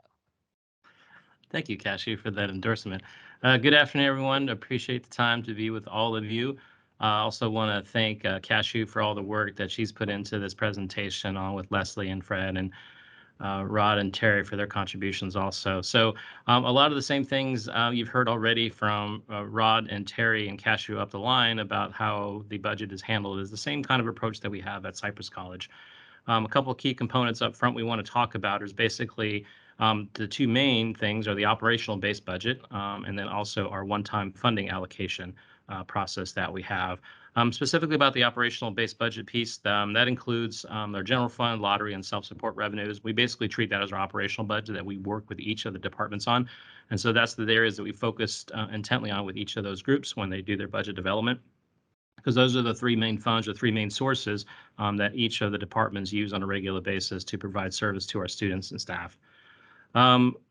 Thank you, Cashew, for that endorsement. Good afternoon, everyone. Appreciate the time to be with all of you. I also want to thank Cashew for all the work that she's put into this presentation, along with Leslie and Fred and Rod and Terry for their contributions also. So a lot of the same things you've heard already from Rod and Terry and Cashew up the line about how the budget is handled is the same kind of approach that we have at Cypress College. A couple of key components up front we want to talk about is basically The two main things are the operational-based budget and then also our one-time funding allocation process that we have. Specifically about the operational-based budget piece, that includes our general fund, lottery, and self-support revenues. We basically treat that as our operational budget that we work with each of the departments on. And so that's the areas that we focused intently on with each of those groups when they do their budget development, because those are the three main funds or three main sources that each of the departments use on a regular basis to provide service to our students and staff.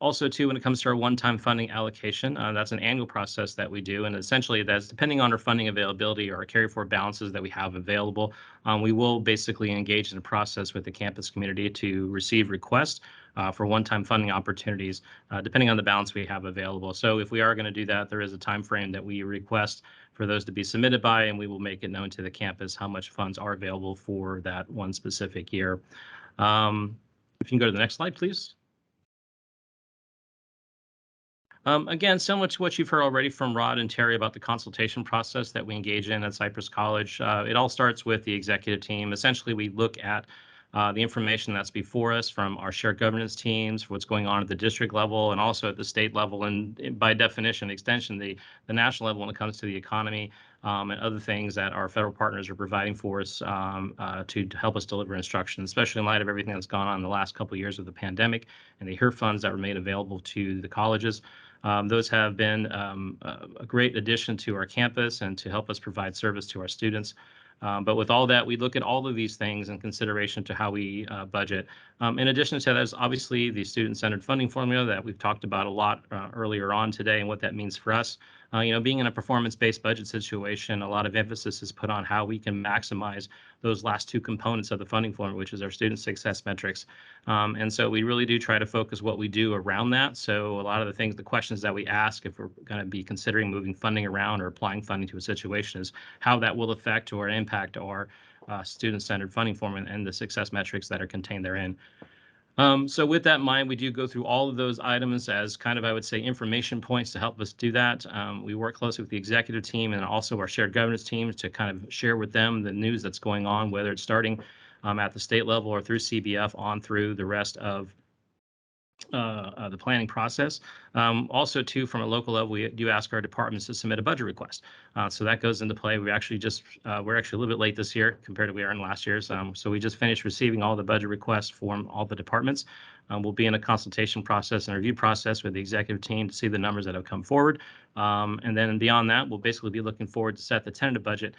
Also, too, when it comes to our one-time funding allocation, that's an annual process that we do. And essentially, that's depending on our funding availability or our carry-forward balances that we have available. We will basically engage in a process with the campus community to receive requests for one-time funding opportunities, depending on the balance we have available. So if we are going to do that, there is a time frame that we request for those to be submitted by, and we will make it known to the campus how much funds are available for that one specific year. If you can go to the next slide, please. Again, similar to what you've heard already from Rod and Terry about the consultation process that we engage in at Cypress College, it all starts with the executive team. Essentially, we look at the information that's before us from our shared governance teams, what's going on at the district level and also at the state level, and by definition, extension, the national level when it comes to the economy and other things that our federal partners are providing for us to help us deliver instruction, especially in light of everything that's gone on in the last couple of years of the pandemic and the HEER funds that were made available to the colleges. Those have been a great addition to our campus and to help us provide service to our students. But with all that, we look at all of these things in consideration to how we budget. In addition to that is obviously the student-centered funding formula that we've talked about a lot earlier on today and what that means for us. Being in a performance-based budget situation, a lot of emphasis is put on how we can maximize those last two components of the funding formula, which is our student success metrics. And so we really do try to focus what we do around that. So a lot of the things, the questions that we ask if we're going to be considering moving funding around or applying funding to a situation is how that will affect or impact our student-centered funding formula and the success metrics that are contained therein. So with that in mind, we do go through all of those items as kind of, I would say, information points to help us do that. We work closely with the executive team and also our shared governance teams to kind of share with them the news that's going on, whether it's starting at the state level or through CBF on through the rest of the planning process. Also, too, from a local level, we do ask our departments to submit a budget request. So that goes into play. We're actually a little bit late this year compared to we are in last year's. So we just finished receiving all the budget requests from all the departments. We'll be in a consultation process and review process with the executive team to see the numbers that have come forward. And then beyond that, we'll basically be looking forward to set the tentative budget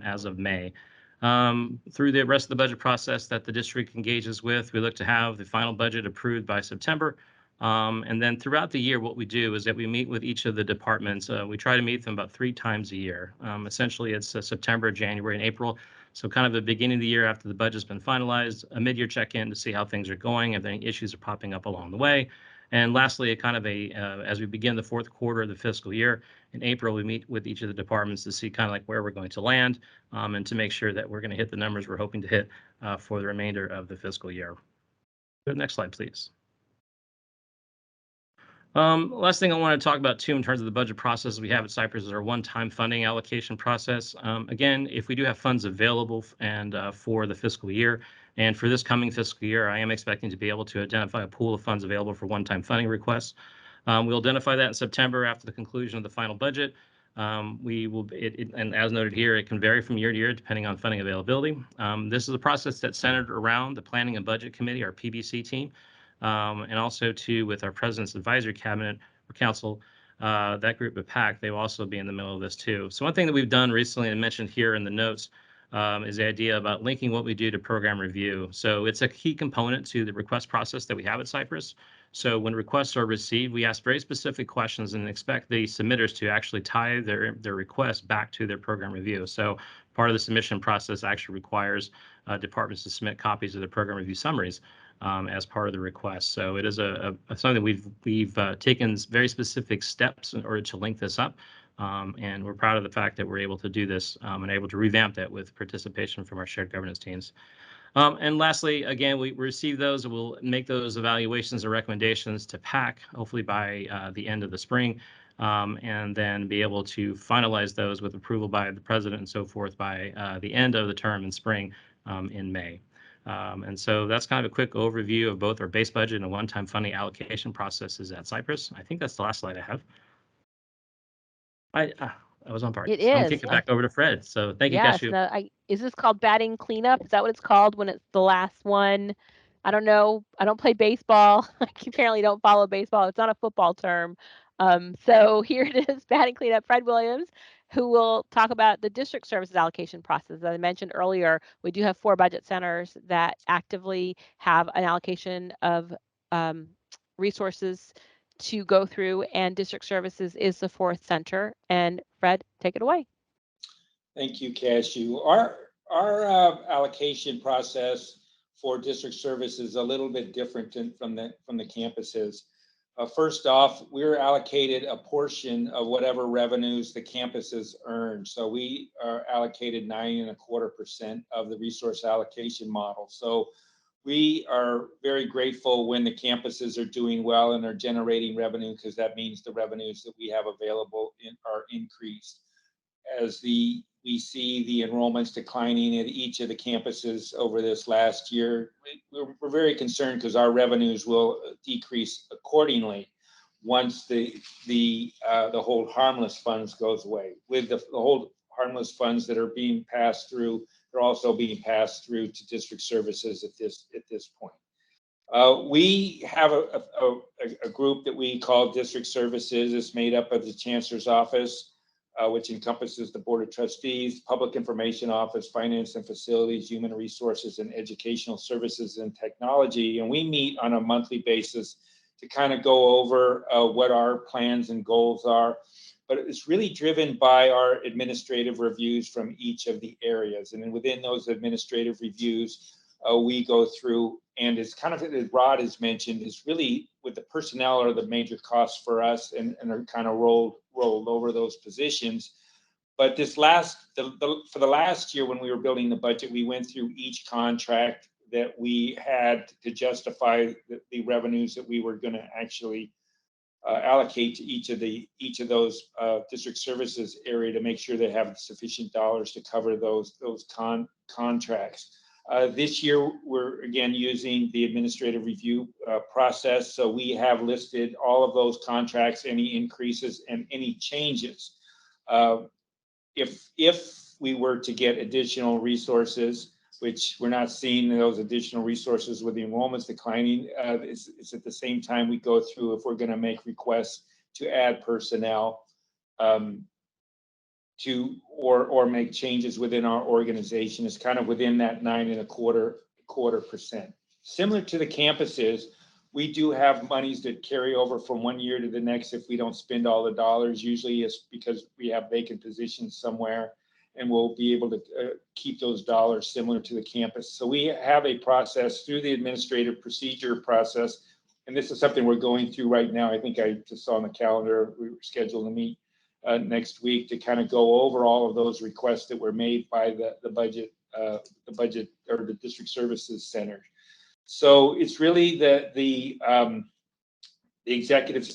as of May. Through the rest of the budget process that the district engages with, we look to have the final budget approved by September. And then throughout the year, what we do is that we meet with each of the departments. We try to meet them about 3 times a year. Essentially, it's September, January, and April. So kind of the beginning of the year after the budget's been finalized, a mid-year check-in to see how things are going, if any issues are popping up along the way. And lastly, as we begin the fourth quarter of the fiscal year, in April, we meet with each of the departments to see kind of like where we're going to land and to make sure that we're going to hit the numbers we're hoping to hit for the remainder of the fiscal year. Go to the next slide, please. Last thing I want to talk about, too, in terms of the budget process we have at Cypress is our one-time funding allocation process. Again, if we do have funds available and for the fiscal year, and for this coming fiscal year, I am expecting to be able to identify a pool of funds available for one-time funding requests. We'll identify that in September after the conclusion of the final budget. And as noted here, it can vary from year to year depending on funding availability. This is a process that's centered around the Planning and Budget Committee, our PBC team, and also too with our President's Advisory Cabinet or Council. That group of PAC, they will also be in the middle of this too. So one thing that we've done recently and mentioned here in the notes is the idea about linking what we do to program review. So it's a key component to the request process that we have at Cypress. So when requests are received, we ask very specific questions and expect the submitters to actually tie their request back to their program review. So part of the submission process actually requires departments to submit copies of their program review summaries as part of the request. So it is something we've taken very specific steps in order to link this up. And we're proud of the fact that we're able to do this and able to revamp that with participation from our shared governance teams. And lastly, again, we receive those and we'll make those evaluations and recommendations to PAC, hopefully by the end of the spring, and then be able to finalize those with approval by the president and so forth by the end of the term in spring in May. And so that's kind of a quick overview of both our base budget and one-time funding allocation processes at Cypress. I think that's the last slide I have. I was on part. It So I'm is. kicking it back over to Fred. So thank you, Yes, Cashew. no, is this called batting cleanup? Is that what it's called when it's the last one? I don't know. I don't play baseball. I apparently don't follow baseball. It's not a football term. So here it is, batting cleanup. Fred Williams, who will talk about the district services allocation process. As I mentioned earlier, we do have 4 budget centers that actively have an allocation of resources to go through, and district services is the 4th center. And Fred, take it away. Thank you, Cashew. Our allocation process for district service is a little bit different from the campuses. First off, we're allocated a portion of whatever revenues the campuses earn. So we are allocated 9.25% of the resource allocation model. So we are very grateful when the campuses are doing well and are generating revenue, because that means the revenues that we have available are increased. As we see the enrollments declining at each of the campuses over this last year, we're very concerned because our revenues will decrease accordingly once the whole Harmless funds goes away. With the whole Harmless funds that are being passed through, they're also being passed through to district services at this point. We have a group that we call district services. It's made up of the Chancellor's office, which encompasses the Board of Trustees, Public Information Office, Finance and Facilities, Human Resources, and Educational Services and Technology. And we meet on a monthly basis to kind of go over what our plans and goals are. But it's really driven by our administrative reviews from each of the areas. And then within those administrative reviews, we go through, and it's kind of, as Rod has mentioned, is really with the personnel are the major costs for us, and are kind of rolled over those positions. But this for the last year when we were building the budget, we went through each contract that we had to justify the revenues that we were going to actually allocate to each of those district services area to make sure they have sufficient dollars to cover those contracts. This year, we're again using the administrative review process. So we have listed all of those contracts, any increases and any changes. If we were to get additional resources, which we're not seeing those additional resources with the enrollments declining, it's at the same time we go through if we're going to make requests to add personnel or make changes within our organization. Is kind of within that 9.25%. Similar to the campuses, we do have monies that carry over from one year to the next if we don't spend all the dollars. Usually it's because we have vacant positions somewhere, and we'll be able to keep those dollars similar to the campus. So we have a process through the administrative procedure process, and this is something we're going through right now. I think I just saw on the calendar, we were scheduled to meet next week to kind of go over all of those requests that were made by the budget or the district services center. So it's really the executive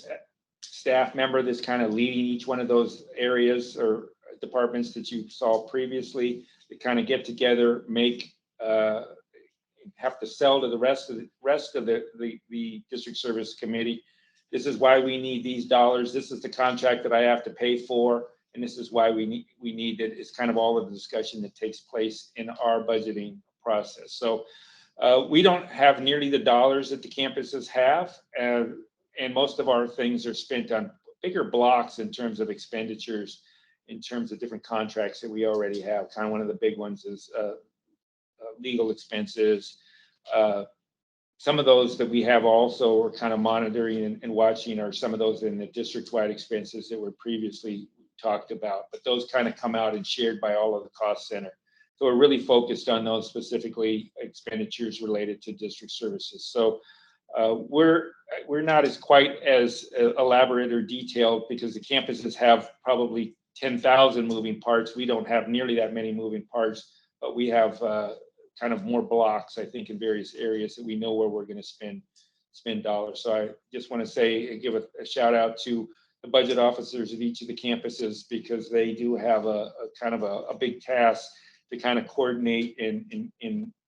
staff member that's kind of leading each one of those areas or departments that you saw previously, that kind of get together, have to sell to the rest of the district service committee. This is why we need these dollars. This is the contract that I have to pay for, and this is why we need it. It's kind of all of the discussion that takes place in our budgeting process. So we don't have nearly the dollars that the campuses have, and most of our things are spent on bigger blocks in terms of expenditures, in terms of different contracts that we already have. Kind of one of the big ones is legal expenses. Some of those that we have also are kind of monitoring and watching are some of those in the district-wide expenses that were previously talked about, but those kind of come out and shared by all of the cost center. So we're really focused on those specifically expenditures related to district services. So we're not quite as elaborate or detailed because the campuses have probably 10,000 moving parts. We don't have nearly that many moving parts, but we have kind of more blocks, I think, in various areas that we know where we're going to spend dollars. So I just want to say and give a shout out to the budget officers of each of the campuses, because they do have a kind of a big task to kind of coordinate and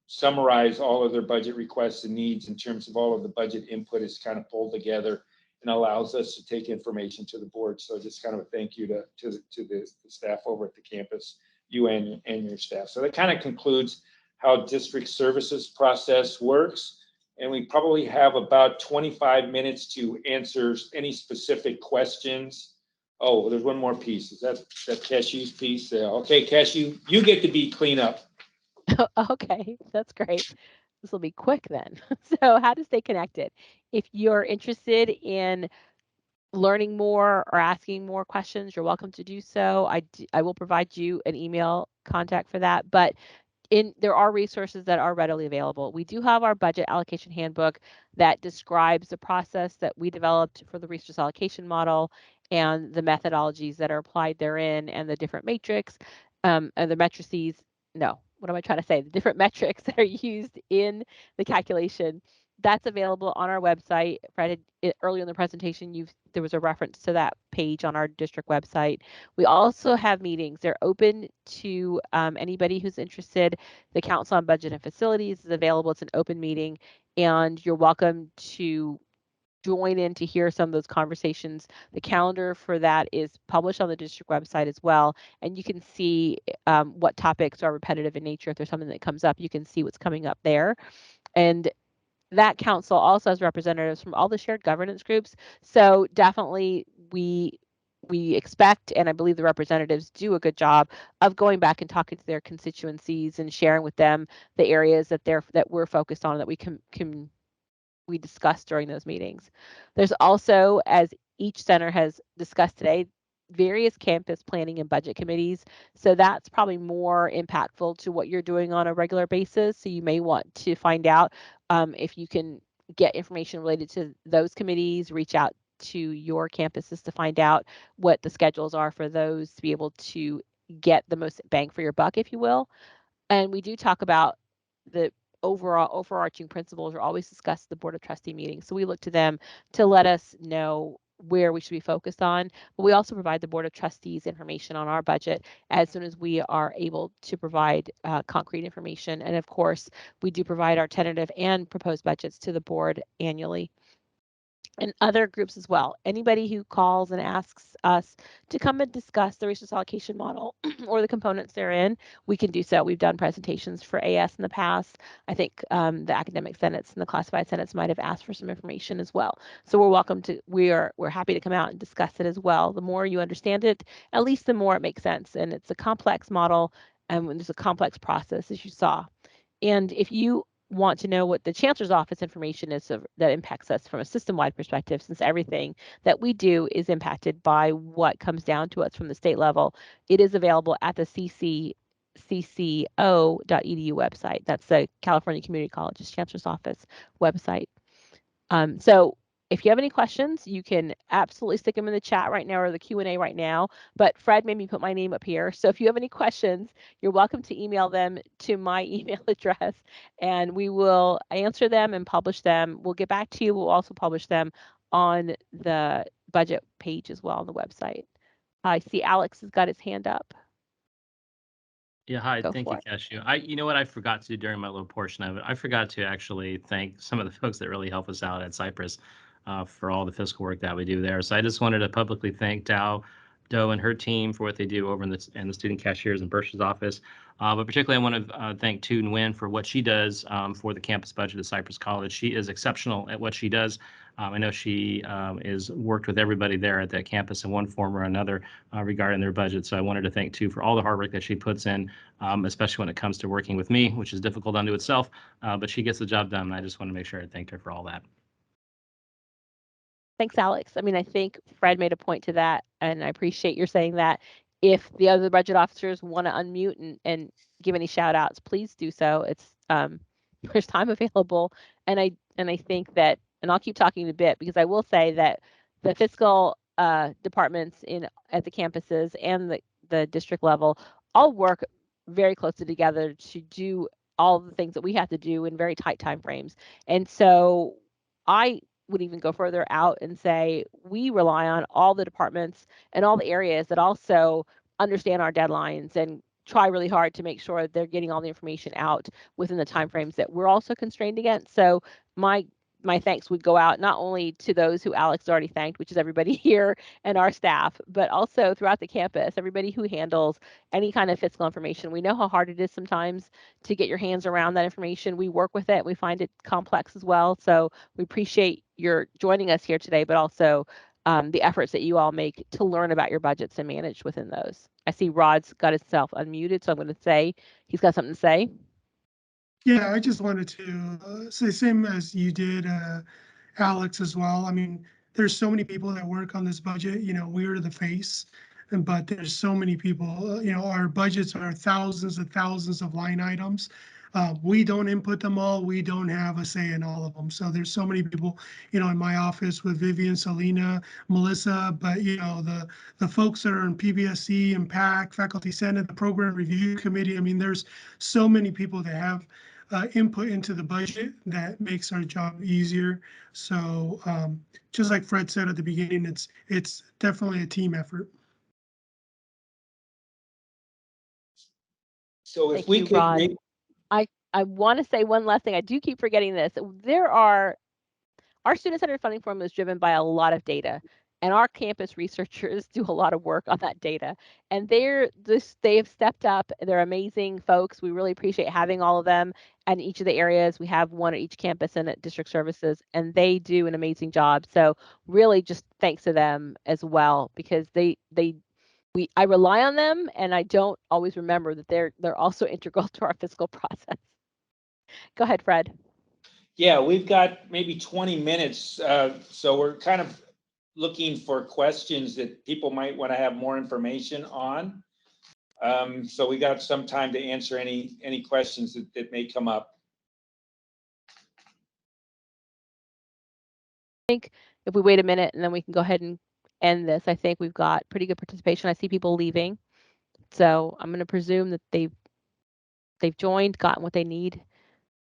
summarize all of their budget requests and needs in terms of all of the budget input is kind of pulled together and allows us to take information to the board. So just kind of a thank you to the staff over at the campus, you and your staff. So that kind of concludes how district services process works. And we probably have about 25 minutes to answer any specific questions. Oh, there's one more piece. Is that Cashew's piece? Okay, Cashew, you get to be cleanup. Okay, that's great. This will be quick then. So how to stay connected. If you're interested in learning more or asking more questions, you're welcome to do so. I will provide you an email contact for that, but there are resources that are readily available. We do have our budget allocation handbook that describes the process that we developed for the resource allocation model and the methodologies that are applied therein and the different matrix and the matrices. No, what am I trying to say? The different metrics that are used in the calculation. That's available on our website. Fred, earlier in the presentation, there was a reference to that page on our district website. We also have meetings. They're open to anybody who's interested. The Council on Budget and Facilities is available. It's an open meeting, and you're welcome to join in to hear some of those conversations. The calendar for that is published on the district website as well, and you can see what topics are repetitive in nature. If there's something that comes up, you can see what's coming up there. And that council also has representatives from all the shared governance groups. So definitely we expect, and I believe the representatives do a good job of going back and talking to their constituencies and sharing with them the areas that we're focused on, that we discussed during those meetings. There's also, as each center has discussed today, various campus planning and budget committees. So that's probably more impactful to what you're doing on a regular basis. So you may want to find out if you can get information related to those committees, reach out to your campuses to find out what the schedules are for those, to be able to get the most bang for your buck, if you will. And we do talk about the overarching principles are always discussed at the Board of Trustee meetings. So we look to them to let us know where we should be focused on. But we also provide the Board of Trustees information on our budget as soon as we are able to provide concrete information. And of course, we do provide our tentative and proposed budgets to the board annually. And other groups as well. Anybody who calls and asks us to come and discuss the resource allocation model or the components therein, we can do so. We've done presentations for AS in the past. I think the academic senates and the classified senates might have asked for some information as well. So we're happy to come out and discuss it as well. The more you understand it, at least the more it makes sense. And it's a complex model, and there's a complex process, as you saw. And if you want to know what the Chancellor's office information is that impacts us from a system-wide perspective, since everything that we do is impacted by what comes down to us from the state level, it is available at the ccco.edu website. That's the California Community College's Chancellor's office website. So if you have any questions, you can absolutely stick them in the chat right now or the Q&A right now. But Fred made me put my name up here. So if you have any questions, you're welcome to email them to my email address, and we will answer them and publish them. We'll get back to you. We'll also publish them on the budget page as well on the website. I see Alex has got his hand up. Yeah, hi. Thank you, Cashew. You know what I forgot to do during my little portion of it? I forgot to actually thank some of the folks that really help us out at Cypress for all the fiscal work that we do there. So I just wanted to publicly thank Doe and her team for what they do over in the student cashiers and bursar's office. But particularly, I want to thank Toon Nguyen for what she does for the campus budget at Cypress College. She is exceptional at what she does. I know she is worked with everybody there at that campus in one form or another regarding their budget. So I wanted to thank too for all the hard work that she puts in, especially when it comes to working with me, which is difficult unto itself. But she gets the job done. And I just want to make sure I thanked her for all that. Thanks, Alex. I mean, I think Fred made a point to that, and I appreciate your saying that. If the other budget officers want to unmute and give any shout outs, please do so. It's there's time available. And I think that, and I'll keep talking a bit, because I will say that the fiscal departments at the campuses and the district level all work very closely together to do all the things that we have to do in very tight time frames. And so I would even go further out and say we rely on all the departments and all the areas that also understand our deadlines and try really hard to make sure they're getting all the information out within the timeframes that we're also constrained against. So my thanks would go out not only to those who Alex already thanked, which is everybody here and our staff, but also throughout the campus, everybody who handles any kind of fiscal information. We know how hard it is sometimes to get your hands around that information. We work with it. We find it complex as well. So we appreciate your joining us here today, but also the efforts that you all make to learn about your budgets and manage within those. I see Rod's got himself unmuted, so I'm going to say he's got something to say. Yeah, I just wanted to say same as you did, Alex, as well. I mean, there's so many people that work on this budget. You know, we're the face, but there's so many people. You know, our budgets are thousands and thousands of line items. We don't input them all. We don't have a say in all of them. So there's so many people, you know, in my office with Vivian, Selena, Melissa, but you know, the folks that are in PBSC and PAC, Faculty Senate, the Program Review Committee. I mean, there's so many people that have input into the budget that makes our job easier. So just like Fred said at the beginning, it's definitely a team effort. So if Thank we you, could, Rod. I want to say one last thing. I do keep forgetting this. Our student-centered funding formula is driven by a lot of data, and our campus researchers do a lot of work on that data. And they have stepped up. They're amazing folks. We really appreciate having all of them in each of the areas. We have one at each campus and at district services, and they do an amazing job. So really just thanks to them as well, because I rely on them, and I don't always remember that they're also integral to our fiscal process. Go ahead, Fred. yeah, we've got maybe 20 minutes. So we're kind of looking for questions that people might want to have more information on. So we got some time to answer any questions that may come up. I think if we wait a minute and then we can go ahead and end this, I think we've got pretty good participation. I see people leaving. So I'm going to presume that they've joined, gotten what they need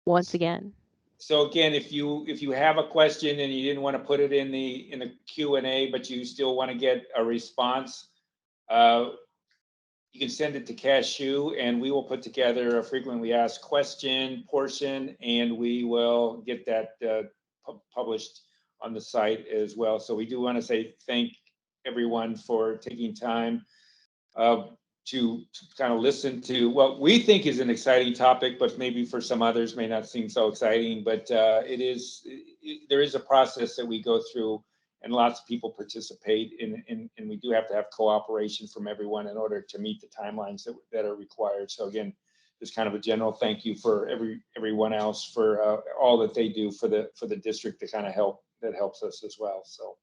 once again. So again, if you have a question and you didn't want to put it in the Q&A, but you still want to get a response, you can send it to Cashew, and we will put together a frequently asked question portion, and we will get that published on the site as well. So we do want to say thank everyone for taking time to kind of listen to what we think is an exciting topic, but maybe for some others may not seem so exciting. But there is a process that we go through, and lots of people participate in, and we do have to have cooperation from everyone in order to meet the timelines that are required. So again, just kind of a general thank you for everyone else for all that they do for the district to kind of helps us as well. So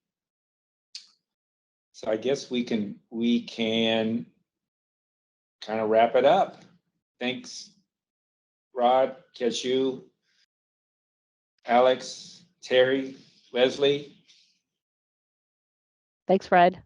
I guess we can kind of wrap it up. Thanks, Rod, Cashew, Alex, Terry, Leslie. Thanks, Fred.